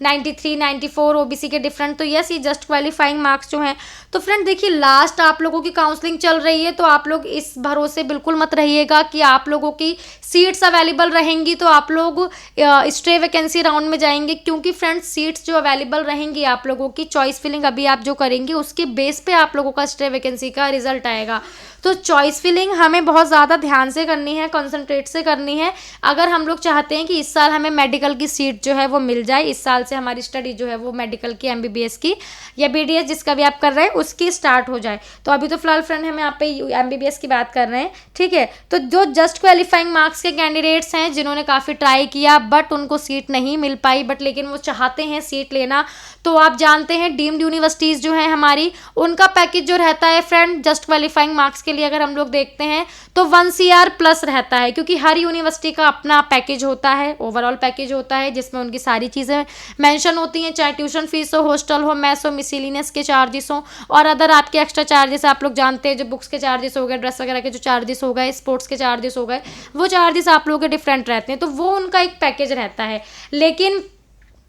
A: 93 94, OBC के डिफरेंट। तो यस, ये जस्ट क्वालिफाइंग मार्क्स जो हैं। तो फ्रेंड देखिए, लास्ट आप लोगों की काउंसलिंग चल रही है, तो आप लोग इस भरोसे बिल्कुल मत रहिएगा कि आप लोगों की सीट्स अवेलेबल रहेंगी तो आप लोग स्टे वैकेंसी राउंड में जाएंगे, क्योंकि फ्रेंड्स सीट्स जो अवेलेबल रहेंगी आप लोगों की चॉइस फिलिंग अभी आप जो करेंगे उसके बेस पे आप लोगों का स्टे वैकेंसी का रिजल्ट आएगा। तो चॉइस फिलिंग हमें बहुत ज़्यादा ध्यान से करनी है, कंसंट्रेट से करनी है, अगर हम लोग चाहते हैं कि इस साल हमें मेडिकल की सीट जो है वो मिल जाए। इस साल से हमारी स्टडी जो है वो मेडिकल की, MBBS की या BDS जिसका भी आप कर रहे हैं उसकी स्टार्ट हो जाए। तो अभी तो फिलहाल फ्रेंड हम यहाँ पे MBBS की बात कर रहे हैं, ठीक है। तो जो जस्ट क्वालिफाइंग मार्क्स के कैंडिडेट्स हैं जिन्होंने काफ़ी ट्राई किया बट उनको सीट नहीं मिल पाई, बट लेकिन वो चाहते हैं सीट लेना, तो आप जानते हैं डीम्ड यूनिवर्सिटीज़ जो है हमारी, उनका पैकेज जो रहता है फ्रेंड जस्ट क्वालिफाइंग मार्क्स के लिए अगर हम लोग देखते हैं तो 1 CR प्लस रहता है, क्योंकि हर यूनिवर्सिटी का अपना पैकेज होता है, ओवरऑल पैकेज होता है जिसमें उनकी सारी चीज़ें मेंशन होती हैं, चाहे ट्यूशन फीस हो, हॉस्टल हो, मैस हो, मिसलिनियस के चार्जेस हो और अदर आपके एक्स्ट्रा चार्जेस आप लोग जानते हैं, जो बुक्स के चार्जेस हो गए, ड्रेस वगैरह के जो चार्जेस हो गए, स्पोर्ट्स के चार्जेस हो गए, वो चार्जेस आप लोगों के डिफरेंट रहते हैं। तो वो उनका एक पैकेज रहता है। लेकिन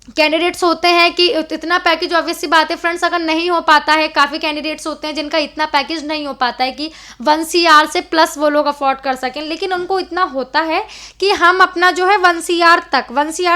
A: कैंडिडेट्स होते हैं कि इतना पैकेज ऑब्वियस सी बात है फ्रेंड्स अगर नहीं हो पाता है, काफ़ी कैंडिडेट्स होते हैं जिनका इतना पैकेज नहीं हो पाता है कि 1 CR से प्लस वो लोग अफोर्ड कर सकें, लेकिन उनको इतना होता है कि हम अपना जो है 1 CR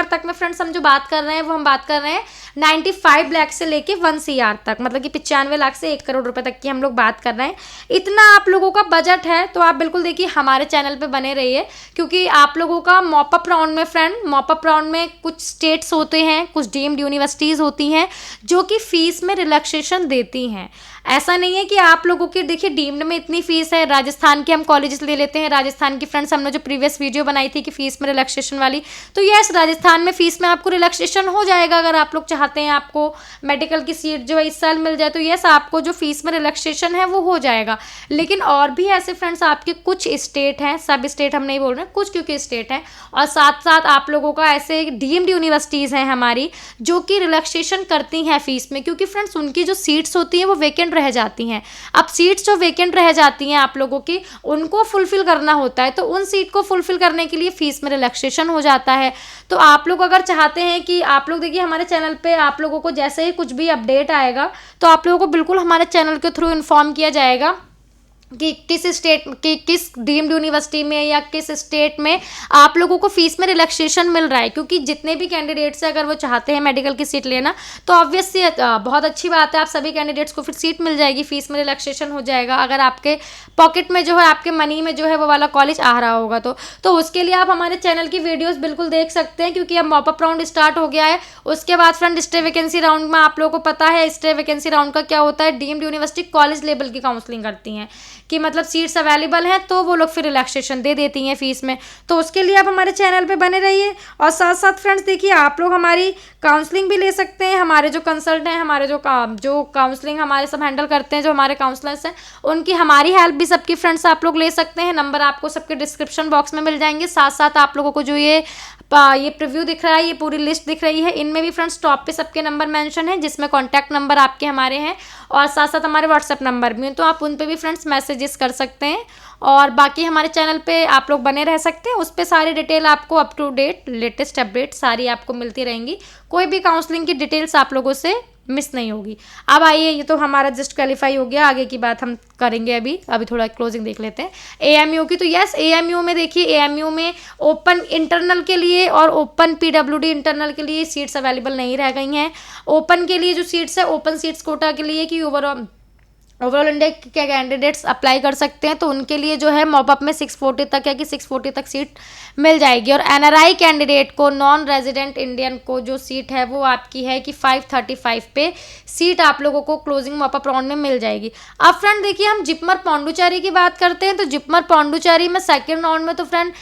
A: तक में फ्रेंड्स हम जो बात कर रहे हैं वो हम बात कर रहे हैं 95 लाख से लेके 1 CR तक, मतलब कि 95 लाख से 1 करोड़ रुपए तक की हम लोग बात कर रहे हैं। इतना आप लोगों का बजट है तो आप बिल्कुल देखिए हमारे चैनल पे बने रहिए, क्योंकि आप लोगों का मॉपअप राउंड में फ्रेंड, मॉपअप राउंड में कुछ स्टेट्स होते हैं, कुछ डीम्ड यूनिवर्सिटीज़ होती हैं जो कि फ़ीस में रिलैक्सेशन देती हैं। ऐसा नहीं है कि आप लोगों की देखिए डीम्ड में इतनी फ़ीस है, राजस्थान के हम कॉलेजेस ले लेते हैं, राजस्थान की फ्रेंड्स हमने जो प्रीवियस वीडियो बनाई थी कि फ़ीस में रिलैक्सेशन वाली, तो यस राजस्थान में फ़ीस में आपको रिलैक्सेशन हो जाएगा। अगर आप लोग चाहते हैं आपको मेडिकल की सीट जो है इस साल मिल जाए तो यस आपको जो फ़ीस में रिलैक्सेशन है वो हो जाएगा। लेकिन और भी ऐसे फ्रेंड्स आपके कुछ स्टेट हैं, सब स्टेट हम नहीं बोल रहे हैं, कुछ क्योंकि स्टेट हैं, और साथ साथ आप लोगों का ऐसे डीम्ड यूनिवर्सिटीज़ हैं हमारी जो कि रिलैक्सेशन करती हैं फ़ीस में, क्योंकि फ्रेंड्स उनकी जो सीट्स होती हैं वो वैकेंट रह जाती हैं। अब सीट्स जो वैकेंट रह जाती हैं आप लोगों की उनको फुलफिल करना होता है, तो उन सीट को फुलफिल करने के लिए फ़ीस में रिलैक्सेशन हो जाता है। तो आप लोग अगर चाहते हैं कि आप लोग देखिए हमारे चैनल पे आप लोगों को जैसे ही कुछ भी अपडेट आएगा तो आप लोगों को बिल्कुल हमारे चैनल के थ्रू इन्फॉर्म किया जाएगा कि किस स्टेट की किस डीम्ड यूनिवर्सिटी में या किस स्टेट में आप लोगों को फ़ीस में रिलैक्सेशन मिल रहा है। क्योंकि जितने भी कैंडिडेट्स हैं अगर वो चाहते हैं मेडिकल की सीट लेना तो ऑब्वियसली बहुत अच्छी बात है, आप सभी कैंडिडेट्स को फिर सीट मिल जाएगी, फ़ीस में रिलैक्सेशन हो जाएगा अगर आपके पॉकेट में जो है आपके मनी में जो है वो वाला कॉलेज आ रहा होगा। तो उसके लिए आप हमारे चैनल की वीडियोज़ बिल्कुल देख सकते हैं, क्योंकि अब मॉपअप राउंड स्टार्ट हो गया है। उसके बाद फ्रेंड स्टे वैकेंसी राउंड में आप लोगों को पता है स्टे वैकेंसी राउंड का क्या होता है, डीम्ड यूनिवर्सिटी कॉलेज लेवल की काउंसलिंग करती हैं कि मतलब सीट्स अवेलेबल हैं तो वो लोग फिर रिलैक्सेशन दे देती हैं फ़ीस में। तो उसके लिए आप हमारे चैनल पे बने रहिए। और साथ साथ फ्रेंड्स देखिए आप लोग हमारी काउंसलिंग भी ले सकते हैं, हमारे जो कंसल्ट हैं, हमारे जो काउंसलिंग हमारे सब हैंडल करते हैं, जो हमारे काउंसलर्स हैं, उनकी हमारी हेल्प भी सबकी फ्रेंड्स आप लोग ले सकते हैं। नंबर आपको सबके डिस्क्रिप्शन बॉक्स में मिल जाएंगे। साथ साथ आप लोगों को जो ये प्रीव्यू दिख रहा है, ये पूरी लिस्ट दिख रही है, इनमें भी फ्रेंड्स टॉप पे सबके नंबर मेंशन है, जिसमें कॉन्टैक्ट नंबर आपके हमारे हैं और साथ साथ हमारे व्हाट्सएप नंबर भी हैं, तो आप उन पे भी फ्रेंड्स मैसेजेस कर सकते हैं। और बाकी हमारे चैनल पे आप लोग बने रह सकते हैं, उस पर सारी डिटेल आपको up to date latest update सारी आपको मिलती रहेंगी, कोई भी काउंसलिंग की डिटेल्स आप लोगों से मिस नहीं होगी। अब आइए, ये तो हमारा जस्ट क्वालिफाई हो गया, आगे की बात हम करेंगे। अभी थोड़ा क्लोजिंग देख लेते हैं AMU की। तो यस AMU में देखिए AMU में ओपन इंटरनल के लिए और ओपन PWD इंटरनल के लिए सीट्स अवेलेबल नहीं रह गई हैं। ओपन के लिए जो सीट्स है ओपन सीट्स कोटा के लिए कि ओवरऑल इंडिया के कैंडिडेट्स अप्लाई कर सकते हैं, तो उनके लिए जो है मॉपअप में 640 तक है कि 640 तक सीट मिल जाएगी। और एनआरआई कैंडिडेट को, नॉन रेजिडेंट इंडियन को जो सीट है वो आपकी है कि 535 पे सीट आप लोगों को क्लोजिंग मॉपअप राउंड में मिल जाएगी। अब फ्रेंड देखिए, हम जिपमर पौंडुचेरी की बात करते हैं, तो जिपमर पौंडुचेरी में सेकेंड राउंड में तो फ्रेंड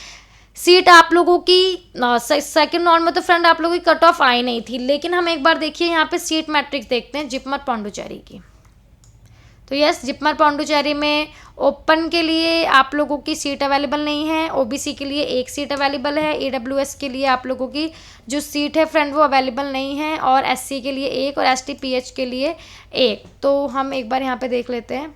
A: सीट आप लोगों की सेकेंड राउंड में तो फ्रेंड आप लोगों की कट ऑफ आई नहीं थी, लेकिन हम एक बार देखिए यहाँ पे सीट मैट्रिक्स देखते हैं जिपमर पौंडुचेरी की। तो यस, जिपमर पौंडुचेरी में ओपन के लिए आप लोगों की सीट अवेलेबल नहीं है, ओबीसी के लिए एक सीट अवेलेबल है, ईडब्ल्यूएस के लिए आप लोगों की जो सीट है फ्रेंड वो अवेलेबल नहीं है, और एससी के लिए एक और एसटीपीएच के लिए एक। तो हम एक बार यहाँ पे देख लेते हैं,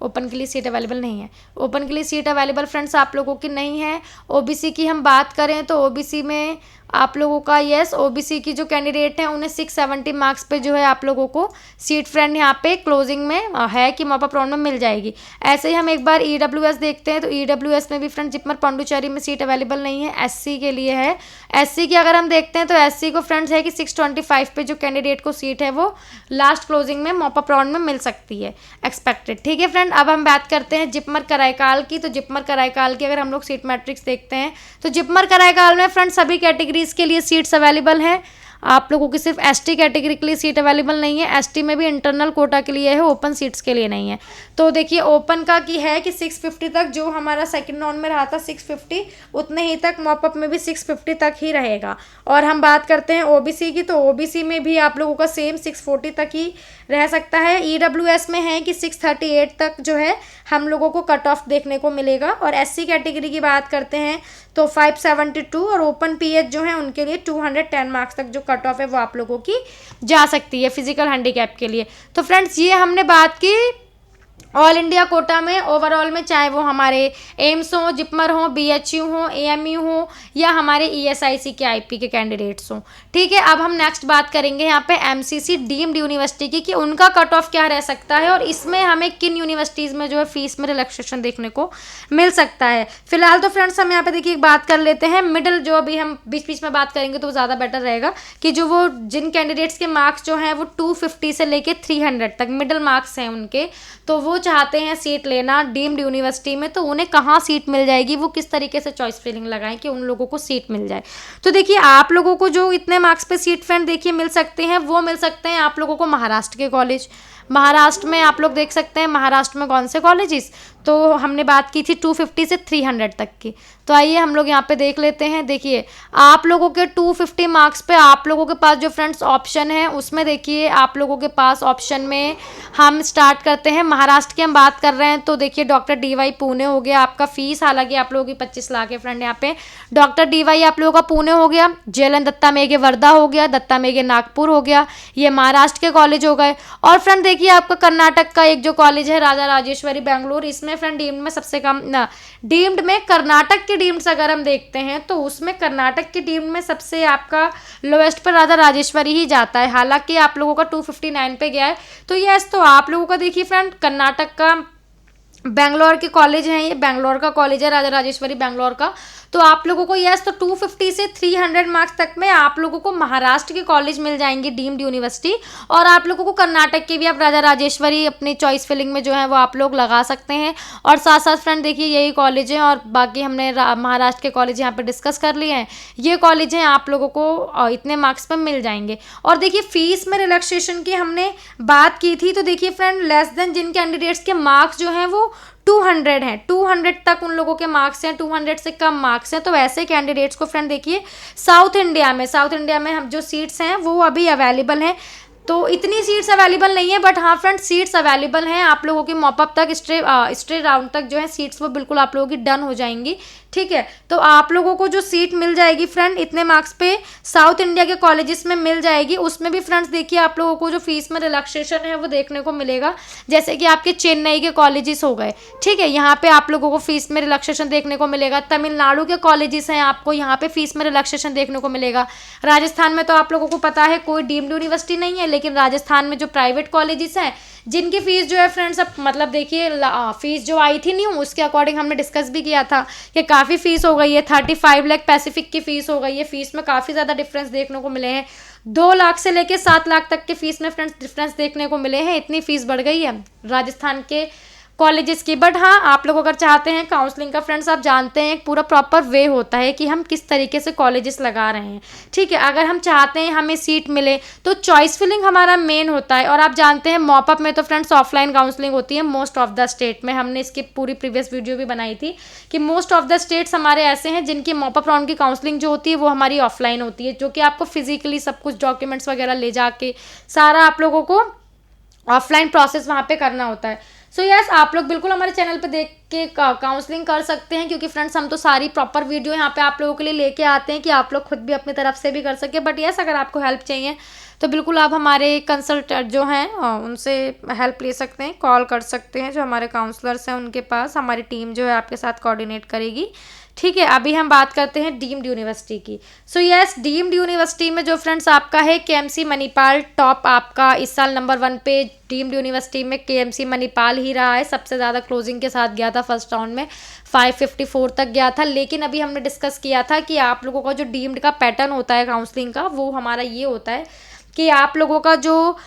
A: ओपन के लिए सीट अवेलेबल नहीं है। ओपन के लिए सीट अवेलेबल फ्रेंड्स आप लोगों की नहीं है। ओबीसी की हम बात करें तो ओबीसी में आप लोगों का यस, ओबीसी की जो कैंडिडेट हैं उन्हें 670 मार्क्स पे जो है आप लोगों को सीट फ्रेंड यहाँ पे क्लोजिंग में है कि मॉपअप राउंड में मिल जाएगी। ऐसे ही हम एक बार ईडब्ल्यूएस देखते हैं, तो ईडब्ल्यूएस में भी फ्रेंड जिपमर पौंडुचेरी में सीट अवेलेबल नहीं है, एससी के लिए है। एससी की अगर हम देखते हैं तो एससी को फ्रेंड्स है कि 625 पे जो कैंडिडेट को सीट है वो लास्ट क्लोजिंग में मॉपअप राउंड में मिल सकती है, एक्सपेक्टेड। ठीक है फ्रेंड, अब हम बात करते हैं जिपमर कराईकाल की। तो जिपमर कराईकाल की अगर हम लोग सीट मैट्रिक्स देखते हैं, तो जिपमर कराईकाल में फ्रेंड सभी कैटेगरी के लिए सीट्स अवेलेबल हैं। आप लोगों की सिर्फ एसटी कैटेगरी के लिए सीट अवेलेबल नहीं है, एसटी में भी इंटरनल कोटा के लिए है, ओपन सीट्स के लिए नहीं है। तो देखिए ओपन का की है कि 650 तक, जो हमारा सेकंड राउंड में रहा था 650, उतने ही तक मॉपअप में भी 650 तक ही रहेगा। और हम बात करते हैं ओबीसी की, तो ओबीसी में भी आप लोगों का सेम 640 तक ही रह सकता है। ईडब्ल्यूएस में है कि 638 तक जो है हम लोगों को कट ऑफ देखने को मिलेगा। और एससी कैटेगरी की बात करते हैं तो 572, और ओपन पीएच जो है उनके लिए 210 मार्क्स तक जो कट ऑफ है वो आप लोगों की जा सकती है फिजिकल हैंडीकैप के लिए। तो फ्रेंड्स ये हमने बात की ऑल इंडिया कोटा में ओवरऑल में, चाहे वो हमारे एम्स हो, जिपमर हो, बीएचयू हो, एएमयू हो, या हमारे ईएसआईसी के आईपी के कैंडिडेट्स हों। ठीक है, अब हम नेक्स्ट बात करेंगे यहाँ पे एमसीसी डीम्ड यूनिवर्सिटी की कि उनका कट ऑफ क्या रह सकता है, और इसमें हमें किन यूनिवर्सिटीज़ में जो है फीस में रिलैक्सेशन देखने को मिल सकता है। फिलहाल तो फ्रेंड्स हम यहाँ पे देखिए बात कर लेते हैं मिडिल, जो अभी हम बीच बीच में बात करेंगे तो ज़्यादा बेटर रहेगा कि जो वो जिन कैंडिडेट्स के मार्क्स जो हैं वो 250 से लेके 300 तक मिडिल मार्क्स हैं उनके, तो वो चाहते हैं सीट लेना डीम्ड यूनिवर्सिटी में, तो उन्हें कहाँ सीट मिल जाएगी, वो किस तरीके से चॉइस फिलिंग लगाएं कि उन लोगों को सीट मिल जाए। तो देखिए आप लोगों को जो इतने मार्क्स पे सीट फ्रेंड देखिए मिल सकते हैं, वो मिल सकते हैं आप लोगों को महाराष्ट्र के कॉलेज। महाराष्ट्र में आप लोग देख सकते हैं महाराष्ट्र में कौन से कॉलेजेस, तो हमने बात की थी 250 से 300 तक की। तो आइए हम लोग यहाँ पे देख लेते हैं। देखिए आप लोगों के 250 मार्क्स पे आप लोगों के पास जो फ्रेंड्स ऑप्शन है उसमें देखिए आप लोगों के पास ऑप्शन में हम स्टार्ट करते हैं महाराष्ट्र की हम बात कर रहे हैं, तो देखिए डॉक्टर डीवाई पुणे हो गया आपका। फीस हालांकि आप लोगों की 25 लाख है फ्रेंड, यहाँ पे डॉक्टर डीवाई आप लोगों का पुणे हो गया, जेएलएन दत्ता मेघे वर्धा हो गया, दत्ता मेघे नागपुर हो गया, ये महाराष्ट्र के कॉलेज हो गए। और फ्रेंड देखिए आपका कर्नाटक का एक जो कॉलेज है राजा राजेश्वरी बेंगलोर, इसमें फ्रेंड डीम्ड में सबसे कम डीम्ड में कर्नाटक के डीम्ड अगर हम देखते हैं तो उसमें कर्नाटक के डीम्ड में सबसे आपका लोएस्ट पर राजा राजेश्वरी ही जाता है, हालांकि आप लोगों का 259 पे गया है। तो यस, तो आप लोगों का देखिए फ्रेंड कर्नाटक का बेंगलोर के कॉलेज हैं, ये बेंगलोर का कॉलेज है राजा राजेश्वरी बेंगलोर का। तो आप लोगों को यस, तो 250 से 300 मार्क्स तक में आप लोगों को महाराष्ट्र के कॉलेज मिल जाएंगे डीम्ड यूनिवर्सिटी, और आप लोगों को कर्नाटक के भी आप राजा राजेश्वरी अपनी चॉइस फिलिंग में जो है वो आप लोग लगा सकते हैं। और साथ साथ फ्रेंड देखिए यही कॉलेज हैं, और बाकी हमने महाराष्ट्र के कॉलेज यहाँ पर डिस्कस कर लिए हैं, ये कॉलेज हैं आप लोगों को इतने मार्क्स पर मिल जाएंगे। और देखिए फीस में रिलैक्सेशन की हमने बात की थी, तो देखिए फ्रेंड लेस देन जिन कैंडिडेट्स के मार्क्स जो हैं वो 200 हैं, 200 तक उन लोगों के मार्क्स हैं, 200 से कम मार्क्स हैं, तो ऐसे कैंडिडेट्स को फ्रेंड देखिए साउथ इंडिया में हम जो सीट्स हैं वो अभी अवेलेबल हैं। तो इतनी सीट्स अवेलेबल नहीं है, बट हाँ फ्रेंड सीट्स अवेलेबल हैं आप लोगों की मॉपअप तक, स्ट्रे राउंड तक जो है सीट्स वो बिल्कुल आप लोगों की डन हो जाएंगी। ठीक है, तो आप लोगों को जो सीट मिल जाएगी फ्रेंड इतने मार्क्स पे साउथ इंडिया के कॉलेजेस में मिल जाएगी। उसमें भी फ्रेंड्स देखिए आप लोगों को जो फीस में रिलैक्सेशन है वो देखने को मिलेगा, जैसे कि आपके चेन्नई के कॉलेजेस हो गए। ठीक है, यहाँ पे आप लोगों को फीस में रिलैक्सेशन देखने को मिलेगा। तमिलनाडु के कॉलेजेस हैं, आपको यहाँ पे फीस में रिलैक्सेशन देखने को मिलेगा। राजस्थान में तो आप लोगों को पता है कोई डीम्ड यूनिवर्सिटी नहीं है, लेकिन राजस्थान में जो प्राइवेट कॉलेजेस हैं जिनकी फीस जो है फ्रेंड्स अब मतलब देखिए फीस जो आई थी न्यू उसके अकॉर्डिंग हमने डिस्कस भी किया था कि काफ़ी फीस हो गई है, 35 लाख पैसिफिक की फ़ीस हो गई है। फ़ीस में काफ़ी ज़्यादा डिफरेंस देखने को मिले हैं। 2 लाख से लेके 7 लाख तक के फ़ीस में फ्रेंड्स डिफरेंस देखने को मिले हैं। इतनी फ़ीस बढ़ गई है राजस्थान के कॉलेजेस की। बट हाँ, आप लोग अगर चाहते हैं काउंसलिंग का फ्रेंड्स, आप जानते हैं एक पूरा प्रॉपर वे होता है कि हम किस तरीके से कॉलेजेस लगा रहे हैं, ठीक है। अगर हम चाहते हैं हमें सीट मिले तो चॉइस फिलिंग हमारा मेन होता है। और आप जानते हैं मॉपअप में तो फ्रेंड्स ऑफलाइन काउंसलिंग होती है मोस्ट ऑफ द स्टेट में। हमने इसकी पूरी प्रीवियस वीडियो भी बनाई थी कि मोस्ट ऑफ द स्टेट्स हमारे ऐसे हैं जिनकी मॉपअप राउंड की काउंसलिंग जो होती है वो हमारी ऑफलाइन होती है, जो कि आपको फिजिकली सब कुछ डॉक्यूमेंट्स वगैरह ले जाके सारा आप लोगों को ऑफलाइन प्रोसेस वहाँ पे करना होता है। सो यस, आप लोग बिल्कुल हमारे चैनल पे देख के काउंसलिंग कर सकते हैं, क्योंकि फ्रेंड्स हम तो सारी प्रॉपर वीडियो यहाँ पे आप लोगों के लिए लेके आते हैं कि आप लोग खुद भी अपनी तरफ से भी कर सके। बट यस, अगर आपको हेल्प चाहिए तो बिल्कुल आप हमारे कंसल्टेंट जो हैं उनसे हेल्प ले सकते हैं, कॉल कर सकते हैं। जो हमारे काउंसलर्स हैं उनके पास हमारी टीम जो है आपके साथ कोऑर्डिनेट करेगी, ठीक है। अभी हम बात करते हैं डीम्ड यूनिवर्सिटी की। सो यस, डीम्ड यूनिवर्सिटी में जो फ्रेंड्स आपका है केएमसी मणिपाल टॉप आपका इस साल नंबर 1 पे डीम्ड यूनिवर्सिटी में केएमसी मणिपाल ही रहा है। सबसे ज़्यादा क्लोजिंग के साथ गया था, फर्स्ट राउंड में 554 तक गया था। लेकिन अभी हमने डिस्कस किया था कि आप लोगों का जो डीम्ड का पैटर्न होता है काउंसलिंग का, वो हमारा ये होता है कि आप लोगों का जो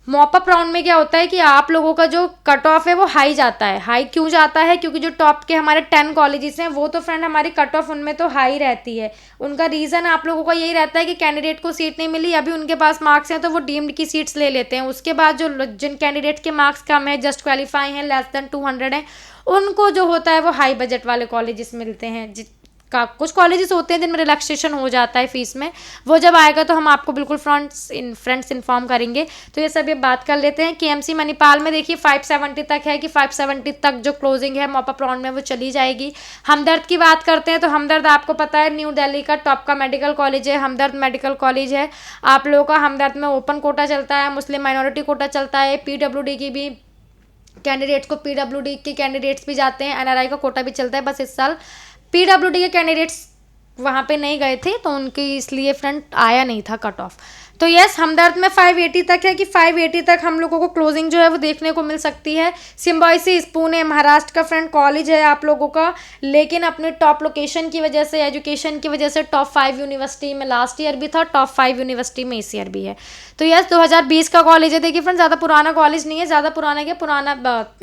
A: मॉपअप राउंड में क्या होता है कि आप लोगों का जो कट ऑफ है वो हाई जाता है। हाई क्यों जाता है? क्योंकि जो टॉप के हमारे 10 कॉलेजेस हैं वो तो फ्रेंड हमारी कट ऑफ उनमें तो हाई रहती है। उनका रीज़न आप लोगों का यही रहता है कि कैंडिडेट को सीट नहीं मिली, अभी उनके पास मार्क्स हैं तो वो डीम्ड की सीट्स ले लेते हैं। उसके बाद जो जिन कैंडिडेट के मार्क्स कम है, जस्ट क्वालिफाई हैं, लेस देन 200 हैं, उनको जो होता है वो हाई बजट वाले कॉलेजेस मिलते हैं। कुछ कॉलेजेस होते हैं जिनमें रिलैक्सेशन हो जाता है फीस में, वो जब आएगा तो हम आपको बिल्कुल फ्रेंड्स इन्फॉर्म करेंगे। तो ये सब ये बात कर लेते हैं। केएमसी मणिपाल में देखिए 570 तक है कि 570 तक जो क्लोजिंग है मॉपअप राउंड में वो चली जाएगी। हमदर्द की बात करते हैं तो हमदर्द आपको पता है न्यू दिल्ली का टॉप का मेडिकल कॉलेज है, हमदर्द मेडिकल कॉलेज है। आप लोगों का हमदर्द में ओपन कोटा चलता है, मुस्लिम माइनॉरिटी कोटा चलता है, पीडब्ल्यूडी की भी कैंडिडेट्स को पीडब्ल्यूडी के कैंडिडेट्स भी जाते हैं, एनआरआई का कोटा भी चलता है। बस इस साल पीडब्ल्यूडी के कैंडिडेट्स वहाँ पे नहीं गए थे तो उनकी इसलिए फ्रंट आया नहीं था कट ऑफ। तो यस, हमदर्द में 580 तक है कि 580 तक हम लोगों को क्लोजिंग जो है वो देखने को मिल सकती है। सिम्बायोसिस पुणे महाराष्ट्र का फ्रंट कॉलेज है आप लोगों का, लेकिन अपने टॉप लोकेशन की वजह से, एजुकेशन की वजह से टॉप 5 यूनिवर्सिटी में लास्ट ईयर भी था, टॉप 5 यूनिवर्सिटी में इस ईयर भी है। तो यस, 2020 का कॉलेज है। देखिए फ्रेंड, ज़्यादा पुराना कॉलेज नहीं है, ज़्यादा पुराना क्या, पुराना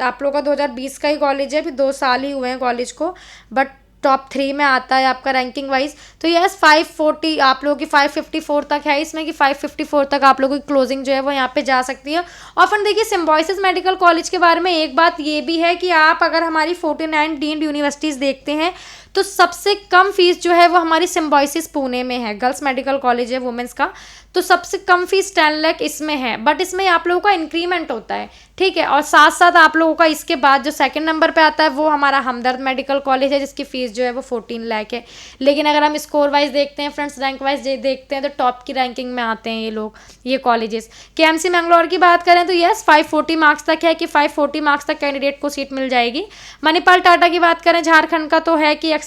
A: आप लोगों का 2020 का ही कॉलेज है, अभी 2 साल ही हुए हैं कॉलेज को, बट टॉप 3 में आता है आपका रैंकिंग वाइज। तो यस, 540 आप लोगों की 554 तक है इसमें कि 554 तक आप लोगों की क्लोजिंग जो है वो यहाँ पे जा सकती है। और फिर देखिए सिम्बायोसिस मेडिकल कॉलेज के बारे में एक बात ये भी है कि आप अगर हमारी 49 डीम्ड यूनिवर्सिटीज़ देखते हैं तो सबसे कम फीस जो है वो हमारी सिम्बायोसिस पुणे में है, गर्ल्स मेडिकल कॉलेज है वुमेंस का, तो सबसे कम फीस 10 लाख इसमें है। बट इसमें आप लोगों का इंक्रीमेंट होता है, ठीक है। और साथ साथ आप लोगों का इसके बाद जो सेकंड नंबर पे आता है वो हमारा हमदर्द मेडिकल कॉलेज है, जिसकी फीस जो है वो 14 लाख है। लेकिन अगर हम स्कोर वाइज देखते हैं फ्रेंड्स, रैंक वाइज देखते हैं तो टॉप की रैंकिंग में आते हैं ये लोग, ये कॉलेजेस। केएमसी मैंगलोर की बात करें तो यस 540 मार्क्स तक है कि 540 मार्क्स तक कैंडिडेट को सीट मिल जाएगी। मणिपाल टाटा की बात करें झारखंड का तो है कि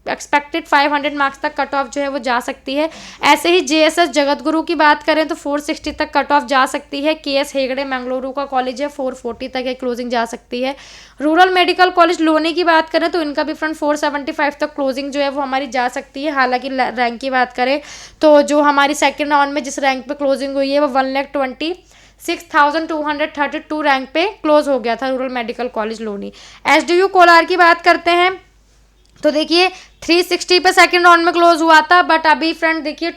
A: एक्सपेक्टेड 500 मार्क्स तक कट ऑफ जो है वो जा सकती है। ऐसे ही जेएसएस जगतगुरु की बात करें तो 460 तक कट ऑफ जा सकती है। केएस हेगड़े मैंगलुरु का कॉलेज है, 440 तक है क्लोजिंग जा सकती है। रूरल मेडिकल कॉलेज लोनी की बात करें तो इनका भी फ्रंट 475 तक क्लोजिंग जो है वो हमारी जा सकती है। हालांकि रैंक की बात करें तो जो हमारी सेकेंड राउंड में जिस रैंक पे क्लोजिंग हुई है वो 1,26,232 रैंक पे क्लोज हो गया था rural medical college Loni. SDU Kolar की बात करते हैं तो देखिए 360 पे सेकंड राउंड में क्लोज हुआ था, बट अभी फ्रेंड देखिए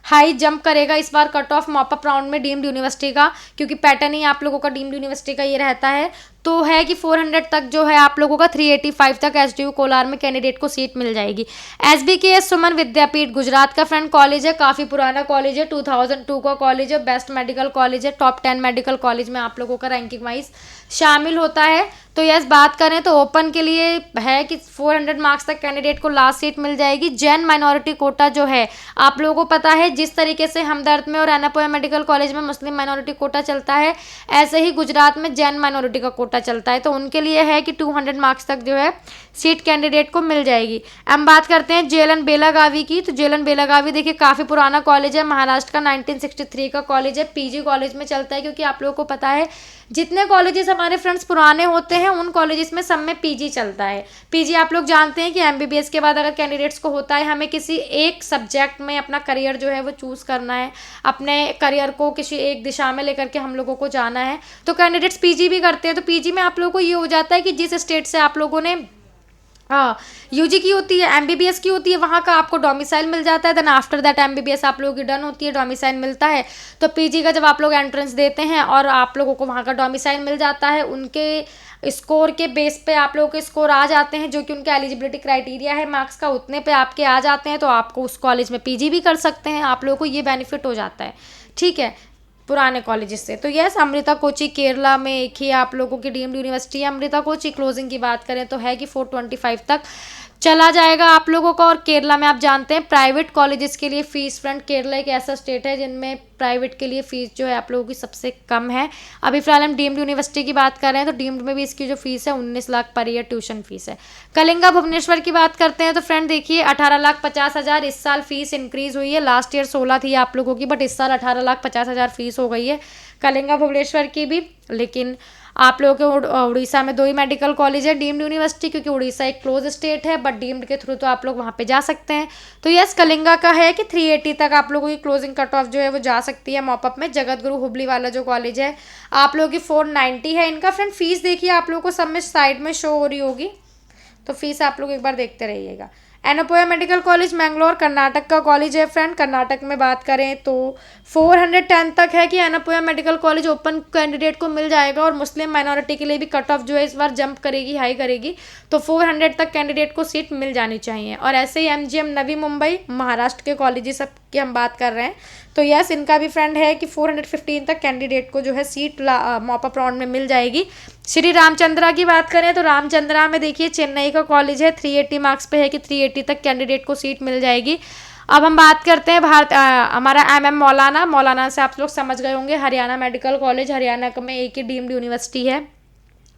A: हाई जंप करेगा इस बार कट ऑफ मॉपअप राउंड में डीम्ड यूनिवर्सिटी का, क्योंकि पैटर्न ही आप लोगों का डीम्ड यूनिवर्सिटी का ये रहता है। तो है कि 400 तक जो है आप लोगों का 385 तक एसडीयू कोलार में कैंडिडेट को सीट मिल जाएगी। एसबीकेएस सुमन विद्यापीठ गुजरात का फ्रेंड कॉलेज है, काफ़ी पुराना कॉलेज है, 2002 का कॉलेज है, बेस्ट मेडिकल कॉलेज है, टॉप 10 मेडिकल कॉलेज में आप लोगों का रैंकिंग वाइज शामिल होता है। तो यस, बात करें तो ओपन के लिए है कि 400 मार्क्स तक कैंडिडेट को लास्ट सीट मिल जाएगी। जैन माइनॉरिटी कोटा जो है आप लोगों को पता है, जिस तरीके से हमदर्द में और एनापोया मेडिकल कॉलेज में मुस्लिम माइनॉरिटी कोटा चलता है, ऐसे ही गुजरात में जैन माइनॉरिटी का कोटा चलता है। तो उनके लिए है कि 200 मार्क्स तक जो है सीट कैंडिडेट को मिल जाएगी। हम बात करते हैं जेएलएन बेलागावी की, तो जेएलएन बेलागावी देखिए काफ़ी पुराना कॉलेज है, महाराष्ट्र का 1963 का कॉलेज है, पीजी कॉलेज में चलता है, क्योंकि आप लोगों को पता है जितने कॉलेजेस हमारे फ्रेंड्स पुराने होते हैं उन कॉलेजेस में सब में पीजी चलता है। पीजी आप लोग जानते हैं कि एमबीबीएस के बाद अगर कैंडिडेट्स को होता है हमें किसी एक सब्जेक्ट में अपना करियर जो है वो चूज़ करना है, अपने करियर को किसी एक दिशा में लेकर के हम लोगों को जाना है, तो कैंडिडेट्स पीजी भी करते हैं। तो पीजी में आप लोगों को ये हो जाता है कि जिस स्टेट से आप लोगों ने यूजी की होती है, एमबीबीएस की होती है, वहाँ का आपको डोमिसाइल मिल जाता है। देन आफ्टर दैट एमबीबीएस आप लोगों की डन होती है, डोमिसाइल मिलता है। तो पीजी का जब आप लोग एंट्रेंस देते हैं और आप लोगों को वहाँ का डोमिसाइल मिल जाता है, उनके स्कोर के बेस पे आप लोगों के स्कोर आ जाते हैं, जो कि उनका एलिजिबिलिटी क्राइटेरिया है मार्क्स का, उतने पे आपके आ जाते हैं, तो आपको उस कॉलेज में पीजी भी कर सकते हैं। आप लोगों को ये बेनिफिट हो जाता है, ठीक है, पुराने कॉलेजेस से। तो यस, अमृता कोची केरला में एक ही आप लोगों की डीम्ड यूनिवर्सिटी है। अमृता कोची क्लोजिंग की बात करें तो है कि 425 तक चला जाएगा आप लोगों का। और केरला में आप जानते हैं प्राइवेट कॉलेजेस के लिए फ़ीस, फ्रंट केरला एक ऐसा स्टेट है जिनमें प्राइवेट के लिए फ़ीस जो है आप लोगों की सबसे कम है। अभी फिलहाल हम डीम्ड यूनिवर्सिटी की बात कर रहे हैं, तो डीम्ड में भी इसकी जो फीस है 19 lakh per year tuition fees है। कलिंगा भुवनेश्वर की बात करते हैं तो फ्रेंड देखिए 18,50,000 इस साल फीस इंक्रीज़ हुई है। लास्ट ईयर 16 थी आप लोगों की, बट इस साल 18,50,000 फीस हो गई है कलिंगा भुवनेश्वर की भी। लेकिन आप लोगों के उड़ीसा में 2 ही मेडिकल कॉलेज है डीम्ड यूनिवर्सिटी, क्योंकि उड़ीसा एक क्लोज स्टेट है, बट डीम्ड के थ्रू तो आप लोग वहाँ पे जा सकते हैं। तो यस, कलिंगा का है कि 380 तक आप लोगों की क्लोजिंग कट ऑफ जो है वो जा सकती है मॉपअप में। जगत गुरु हुबली वाला जो कॉलेज है आप लोगों की 490 है इनका। फ्रेंड फीस देखिए आप लोगों को सब में साइड में शो हो रही होगी, तो फीस आप लोग एक बार देखते रहिएगा। एनोपोया मेडिकल कॉलेज मैंगलोर कर्नाटक का कॉलेज है फ्रेंड। कर्नाटक में बात करें तो 410 तक है कि एनोपोया मेडिकल कॉलेज ओपन कैंडिडेट को मिल जाएगा, और मुस्लिम माइनॉरिटी के लिए भी कट ऑफ जो है इस बार जंप करेगी, हाई करेगी, तो 400 तक कैंडिडेट को सीट मिल जानी चाहिए। और ऐसे ही एमजीएम नवी मुंबई महाराष्ट्र के कॉलेजेस सब की हम बात कर रहे हैं, तो यस इनका भी फ्रेंड है कि 415 तक कैंडिडेट को जो है सीट मॉपअप राउंड में मिल जाएगी। श्री रामचंद्रा की बात करें तो रामचंद्रा में देखिए चेन्नई का कॉलेज है, 380 मार्क्स पे है कि 380 तक कैंडिडेट को सीट मिल जाएगी। अब हम बात करते हैं हमारा एमएम मौलाना। मौलाना से आप लोग समझ गए होंगे, हरियाणा मेडिकल कॉलेज, हरियाणा में एक ही डीम्ड यूनिवर्सिटी है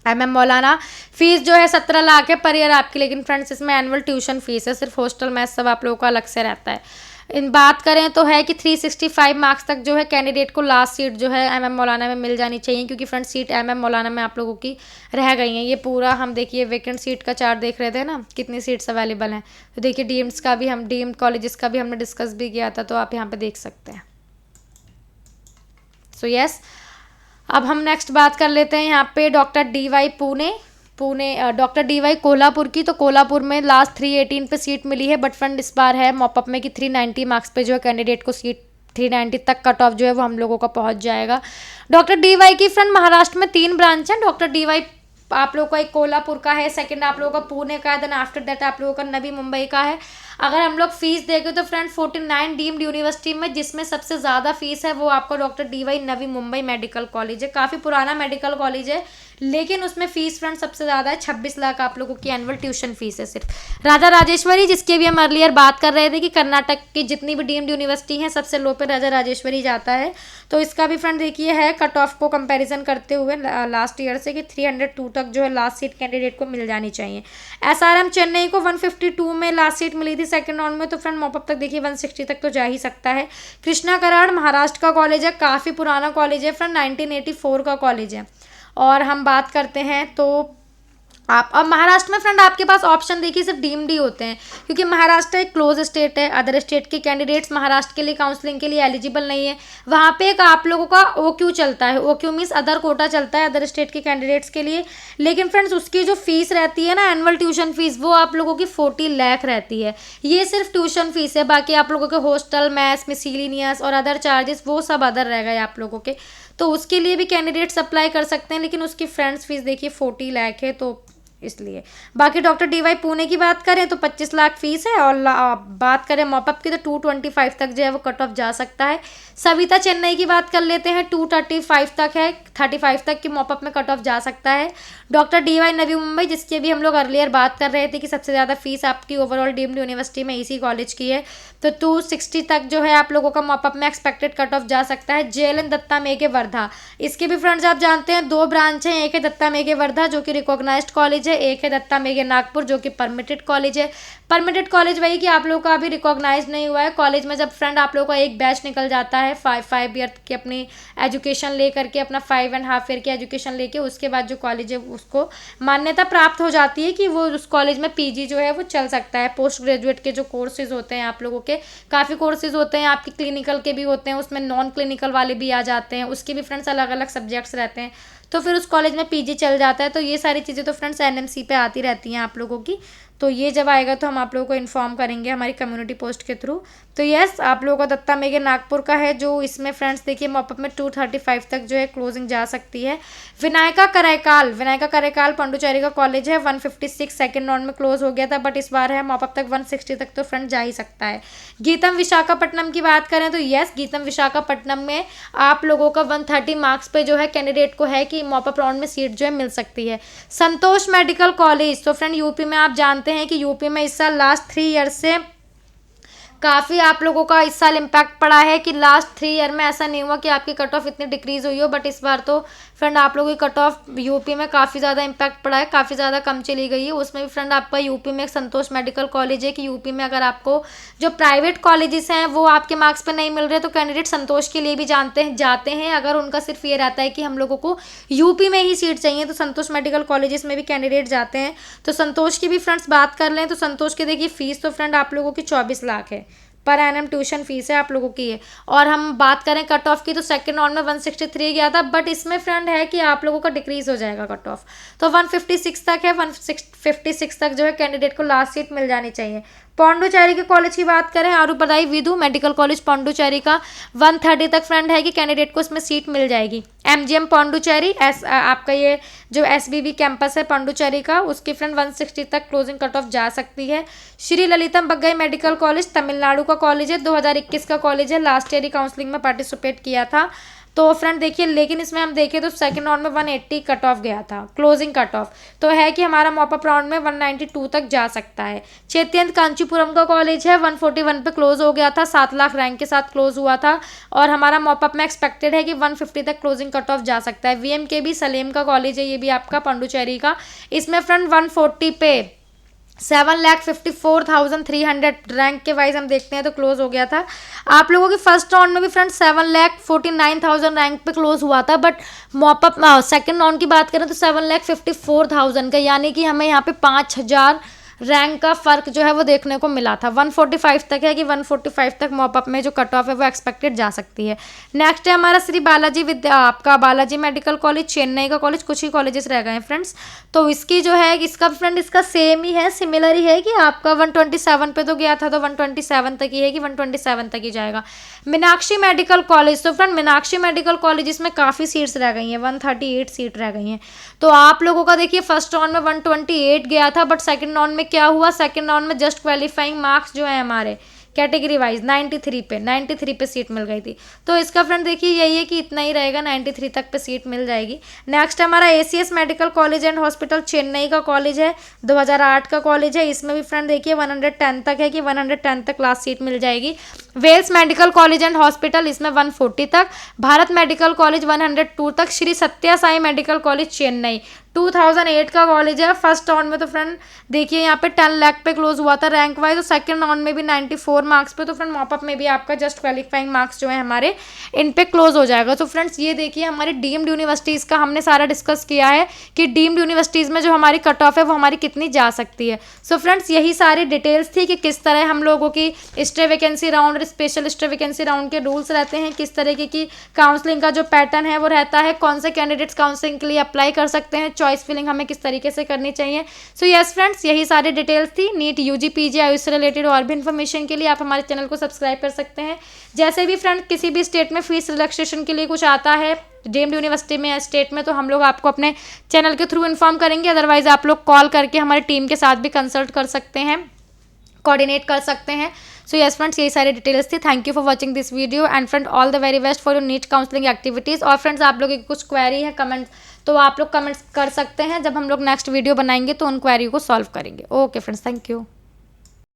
A: एमएम मौलाना। फीस जो है 17 लाख है पर ईयर आपकी, लेकिन फ्रेंड्स इसमें एनुअल ट्यूशन फीस है, सिर्फ हॉस्टल मैथ सब आप लोगों का अलग से रहता है। इन बात करें तो है कि 365 मार्क्स तक जो है कैंडिडेट को लास्ट सीट जो है एमएम मौलाना में मिल जानी चाहिए, क्योंकि फ्रेंड सीट एमएम मौलाना में आप लोगों की रह गई हैं। ये पूरा हम देखिए वैकेंट सीट का चार्ट देख रहे थे ना, कितनी सीट्स अवेलेबल हैं, तो देखिए डीम्ड का भी हम डीम्ड कॉलेजेस का भी हमने डिस्कस भी किया था, तो आप यहाँ पे देख सकते हैं। सो यस, अब हम नेक्स्ट बात कर लेते हैं यहाँ पे doctor DY doctor DY Kolhapur की। तो कोल्हापुर में लास्ट 318 पे सीट मिली है, बट फ्रेंड इस बार है मॉपअप में कि 390 मार्क्स पे जो है कैंडिडेट को सीट 390 तक कट ऑफ जो है वो हम लोगों का पहुंच जाएगा। डॉक्टर DY की फ्रेंड महाराष्ट्र में 3 ब्रांच है। डॉक्टर DY आप लोगों का एक कोल्हापुर का है, सेकंड आप लोगों का पुणे का है, देन आफ्टर दैट आप लोगों का नवी मुंबई का है। अगर हम लोग फीस देखें तो फ्रेंड 49 डीम्ड यूनिवर्सिटी में जिसमें सबसे ज़्यादा फीस है वो आपका doctor DY Navi Mumbai medical college है। काफ़ी पुराना मेडिकल कॉलेज है, लेकिन उसमें फीस फ्रेंड सबसे ज़्यादा है, 26 लाख आप लोगों की एनुअल ट्यूशन फीस है सिर्फ। राजा राजेश्वरी, जिसकी भी हम अर्लियर बात कर रहे थे कि कर्नाटक की जितनी भी डीम्ड यूनिवर्सिटी हैं सबसे लो पे राजा राजेश्वरी जाता है, तो इसका भी फ्रेंड देखिए है कट ऑफ को कंपैरिजन करते हुए लास्ट ईयर से कि 302 तक जो है लास्ट सीट कैंडिडेट को मिल जानी चाहिए। SRM चेन्नई को 152 में लास्ट सीट मिली थी सेकंड राउंड में, तो फ्रेंड मॉपअप तक देखिए 160 तक तो जा ही सकता है। कृष्णा कराड़ महाराष्ट्र का कॉलेज है, काफ़ी पुराना कॉलेज है फ्रेंड, 1984 का कॉलेज है। और हम बात करते हैं तो आप अब महाराष्ट्र में फ्रेंड आपके पास ऑप्शन देखिए सिर्फ डीम्ड ही होते हैं, क्योंकि महाराष्ट्र एक क्लोज स्टेट है, अदर स्टेट के कैंडिडेट्स महाराष्ट्र के लिए काउंसलिंग के लिए एलिजिबल नहीं है। वहाँ पे एक आप लोगों का OQ चलता है, OQ मीन्स अदर कोटा चलता है अदर स्टेट के कैंडिडेट्स के लिए, लेकिन फ्रेंड्स उसकी जो फीस रहती है ना एनुअल ट्यूशन फीस, वो आप लोगों की 40 लाख रहती है। ये सिर्फ ट्यूशन फीस है, बाकी आप लोगों के हॉस्टल मैस मिसलिनियस और अदर चार्जेस वो सब अदर रह गए आप लोगों के, तो उसके लिए भी कैंडिडेट्स अप्लाई कर सकते हैं, लेकिन उसकी फ्रेंड्स फीस देखिए 40 लाख है, तो इसलिए। बाकी डॉक्टर DY पुणे की बात करें तो 25 लाख फीस है, और बात करें मॉपअप की तो 225 तक जो है वो कट ऑफ जा सकता है। सविता चेन्नई की बात कर लेते हैं, 235 तक है, 35 तक की मॉपअप में कट ऑफ जा सकता है। डॉक्टर DY नवी मुंबई, जिसकी भी हम लोग अर्लियर बात कर रहे थे कि सबसे ज़्यादा फीस आपकी ओवरऑल डीम्ड यूनिवर्सिटी में इसी कॉलेज की है, तो 260 तक जो है आप लोगों का मॉपअप में एक्सपेक्टेड कट ऑफ जा सकता है। JLN दत्ता मेघे वर्धा, इसके भी फ्रेंड्स आप जानते हैं 2 ब्रांच हैं, एक है दत्ता मेघे वर्धा जो कि रिकॉग्नाइज्ड कॉलेज है, है, एक है दत्ता मेघे नागपुर जो कि परमिटेड कॉलेज है। परमिटेड कॉलेज वही कि आप लोगों का अभी रिकॉग्नाइज नहीं हुआ है कॉलेज में। जब फ्रेंड आप लोगों का एक बैच निकल जाता है 5 ईयर की अपनी एजुकेशन ले करके, अपना 5.5 ईयर की एजुकेशन लेके, उसके बाद जो कॉलेज है उसको मान्यता प्राप्त हो जाती है कि वो उस कॉलेज में पीजी जो है वो चल सकता है। पोस्ट ग्रेजुएट के जो कोर्सेज होते हैं आप लोगों के, काफ़ी कोर्सेज होते हैं आपके, क्लिनिकल के भी होते हैं, उसमें नॉन क्लिनिकल वाले भी आ जाते हैं, उसके भी फ्रेंड्स अलग अलग सब्जेक्ट्स रहते हैं, तो फिर उस कॉलेज में पीजी चल जाता है। तो ये सारी चीज़ें तो फ्रेंड्स एनएमसी पे आती रहती हैं आप लोगों की। तो ये जब आएगा तो हम आप लोगों को इन्फॉर्म करेंगे हमारी कम्युनिटी पोस्ट के थ्रू। तो यस, आप लोगों का दत्ता मेघे नागपुर का है, जो इसमें फ्रेंड्स देखिए मॉपअप में 235 तक जो है क्लोजिंग जा सकती है। विनायका करैकाल पांडुचेरी का कॉलेज है, 156 सेकेंड राउंड में क्लोज हो गया था, बट इस बार है मॉपअप तक 160 तक तो फ्रेंड जा ही सकता है। गीतम विशाखापट्टनम की बात करें तो यस, गीतम विशाखापट्टनम में आप लोगों का 130 मार्क्स पे जो है कैंडिडेट को है कि मॉपअप राउंड में सीट जो है मिल सकती है। संतोष मेडिकल कॉलेज, तो फ्रेंड यूपी में आप जानते हैं कि यूपी में इस साल लास्ट 3 ईयर से काफ़ी आप लोगों का इस साल इम्पैक्ट पड़ा है कि लास्ट 3 ईयर में ऐसा नहीं हुआ कि आपकी कट ऑफ इतनी डिक्रीज़ हुई हो, बट इस बार तो फ्रेंड आप लोगों की कट ऑफ यूपी में काफ़ी ज़्यादा इम्पैक्ट पड़ा है, काफ़ी ज़्यादा कम चली गई है। उसमें भी फ्रेंड आपका यूपी में एक संतोष मेडिकल कॉलेज है कि यूपी में अगर आपको जो प्राइवेट कॉलेजेस हैं वो आपके मार्क्स पे नहीं मिल रहे तो कैंडिडेट संतोष के लिए भी जाते हैं। अगर उनका सिर्फ ये रहता है कि हम लोगों को यूपी में ही सीट चाहिए तो संतोष मेडिकल कॉलेजेस में भी कैंडिडेट जाते हैं। तो संतोष की भी फ्रेंड्स बात कर लें तो संतोष की देखिए फीस तो फ्रेंड आप लोगों की 24 लाख है, पर एनएम ट्यूशन फीस है आप लोगों की है। और हम बात करें कट ऑफ की तो सेकंड राउंड में 163 गया था, बट इसमें फ्रेंड है कि आप लोगों का डिक्रीज हो जाएगा कट ऑफ, तो 156 तक है, 156 तक जो है कैंडिडेट को लास्ट सीट मिल जानी चाहिए। पांडुचेरी के कॉलेज की बात करें, आरूपदाई विधु मेडिकल कॉलेज पांडुचेरी का 130 तक फ्रेंड है कि कैंडिडेट को इसमें सीट मिल जाएगी। एमजीएम पांडुचेरी आपका ये जो एसबीबी कैंपस है पांडुचेरी का, उसकी फ्रेंड 160 तक क्लोजिंग कट ऑफ जा सकती है। श्री ललितम बग्गई मेडिकल कॉलेज तमिलनाडु का कॉलेज है, 2021 का कॉलेज है, लास्ट ईयर ही काउंसलिंग में पार्टिसिपेट किया था। तो फ्रेंड देखिए, लेकिन इसमें हम देखें तो सेकंड राउंड में 180 कट ऑफ गया था क्लोजिंग कट ऑफ, तो है कि हमारा मॉपअप राउंड में 192 तक जा सकता है। चैत्यंत कांचीपुरम का कॉलेज है, 141 पे क्लोज हो गया था, 7 लाख रैंक के साथ क्लोज हुआ था, और हमारा मॉपअप में एक्सपेक्टेड है कि 150 तक क्लोजिंग कट ऑफ जा सकता है। वीएमके भी सलेम का कॉलेज है, ये भी आपका पांडुचेरी का, इसमें फ्रेंड 140 पे 7,54,300 रैंक के वाइज हम देखते हैं तो क्लोज हो गया था। आप लोगों की फर्स्ट राउंड में भी फ्रेंड 7,49,000 रैंक पे क्लोज हुआ था, बट मॉपअप सेकंड राउंड की बात करें तो 7,54,000 का, यानी कि हमें यहाँ पे 5,000 रैंक का फ़र्क जो है वो देखने को मिला था। 145 तक है कि 145 तक मॉपअप में जो कट ऑफ है वो एक्सपेक्टेड जा सकती है। नेक्स्ट है हमारा श्री बालाजी आपका बालाजी मेडिकल कॉलेज, चेन्नई का कॉलेज, कुछ ही कॉलेजेस रह गए हैं फ्रेंड्स। तो इसकी जो है इसका फ्रेंड इसका सेम ही है, सिमिलर ही है कि आपका 127 पे तो गया था तो 127 तक ही है कि 127 तक ही जाएगा। मीनाक्षी मेडिकल कॉलेज, तो फ्रेंड मीनाक्षी मेडिकल कॉलेज इसमें काफ़ी सीट्स रह गई हैं, 138 सीट रह गई हैं। तो आप लोगों का देखिए फर्स्ट राउंड में 128 गया था, बट सेकंड राउंड में क्या हुआ, सेकंड राउंड में जस्ट क्वालिफाइंग मार्क्स जो है हमारे कैटेगरी वाइज 93 पे सीट मिल गई थी। तो इसका फ्रेंड देखिए यही है कि इतना ही रहेगा, 93 तक पे सीट मिल जाएगी। नेक्स्ट हमारा ACS medical college and hospital, Chennai का कॉलेज है, 2008 का कॉलेज है, इसमें भी फ्रेंड देखिए 110 तक है कि 110 तक लास्ट सीट मिल जाएगी। Vels medical college and hospital, इसमें 140 तक। भारत मेडिकल कॉलेज 102 तक। श्री सत्या साई मेडिकल कॉलेज चेन्नई 2008 का कॉलेज है। फर्स्ट राउंड में तो फ्रेंड देखिए यहाँ पे 10 लाख पे क्लोज हुआ था रैंक वाइज, और सेकंड राउंड में भी 94 मार्क्स पे, तो फ्रेंड मॉपअप में भी आपका जस्ट क्वालिफाइंग मार्क्स जो है हमारे इन पे क्लोज हो जाएगा। तो फ्रेंड्स ये देखिए हमारी डीम्ड यूनिवर्सिटीज़ का हमने सारा डिस्कस किया है कि डीम्ड यूनिवर्सिटीज़ में जो हमारी कट ऑफ है वो हमारी कितनी जा सकती है। सो फ्रेंड्स यही सारी डिटेल्स थी कि किस तरह हम लोगों की स्टे वैकेंसी राउंड और स्पेशल स्टे वैकेंसी राउंड के रूल्स रहते हैं, किस तरीके की काउंसलिंग का जो पैटर्न है वो रहता है, कौन से कैंडिडेट्स काउंसलिंग के लिए अप्लाई कर सकते हैं, चॉइस फिलिंग हमें किस तरीके से करनी चाहिए। सो यस फ्रेंड्स यही सारी डिटेल्स थी नीट यूजी पीजी आयुष से रिलेटेड। और भी इन्फॉर्मेशन के लिए आप हमारे चैनल को सब्सक्राइब कर सकते हैं। जैसे भी फ्रेंड किसी भी स्टेट में फीस रिलैक्सेशन के लिए कुछ आता है डीम्ड यूनिवर्सिटी में या स्टेट में, तो हम लोग आपको अपने चैनल के थ्रू इन्फॉर्म करेंगे। अदरवाइज आप लोग कॉल करके हमारी टीम के साथ भी कंसल्ट कर सकते हैं, कोऑर्डिनेट कर सकते हैं। सो यस फ्रेंड्स यही सारी डिटेल्स थी। Thank you for watching this video and friend all the very best for your NEET counselling activities. और फ्रेंड्स आप लोगों की कुछ क्वेरी है कमेंट, तो आप लोग कमेंट्स कर सकते हैं, जब हम लोग नेक्स्ट वीडियो बनाएंगे तो उन क्वेरी को सॉल्व करेंगे। Okay friends, thank you.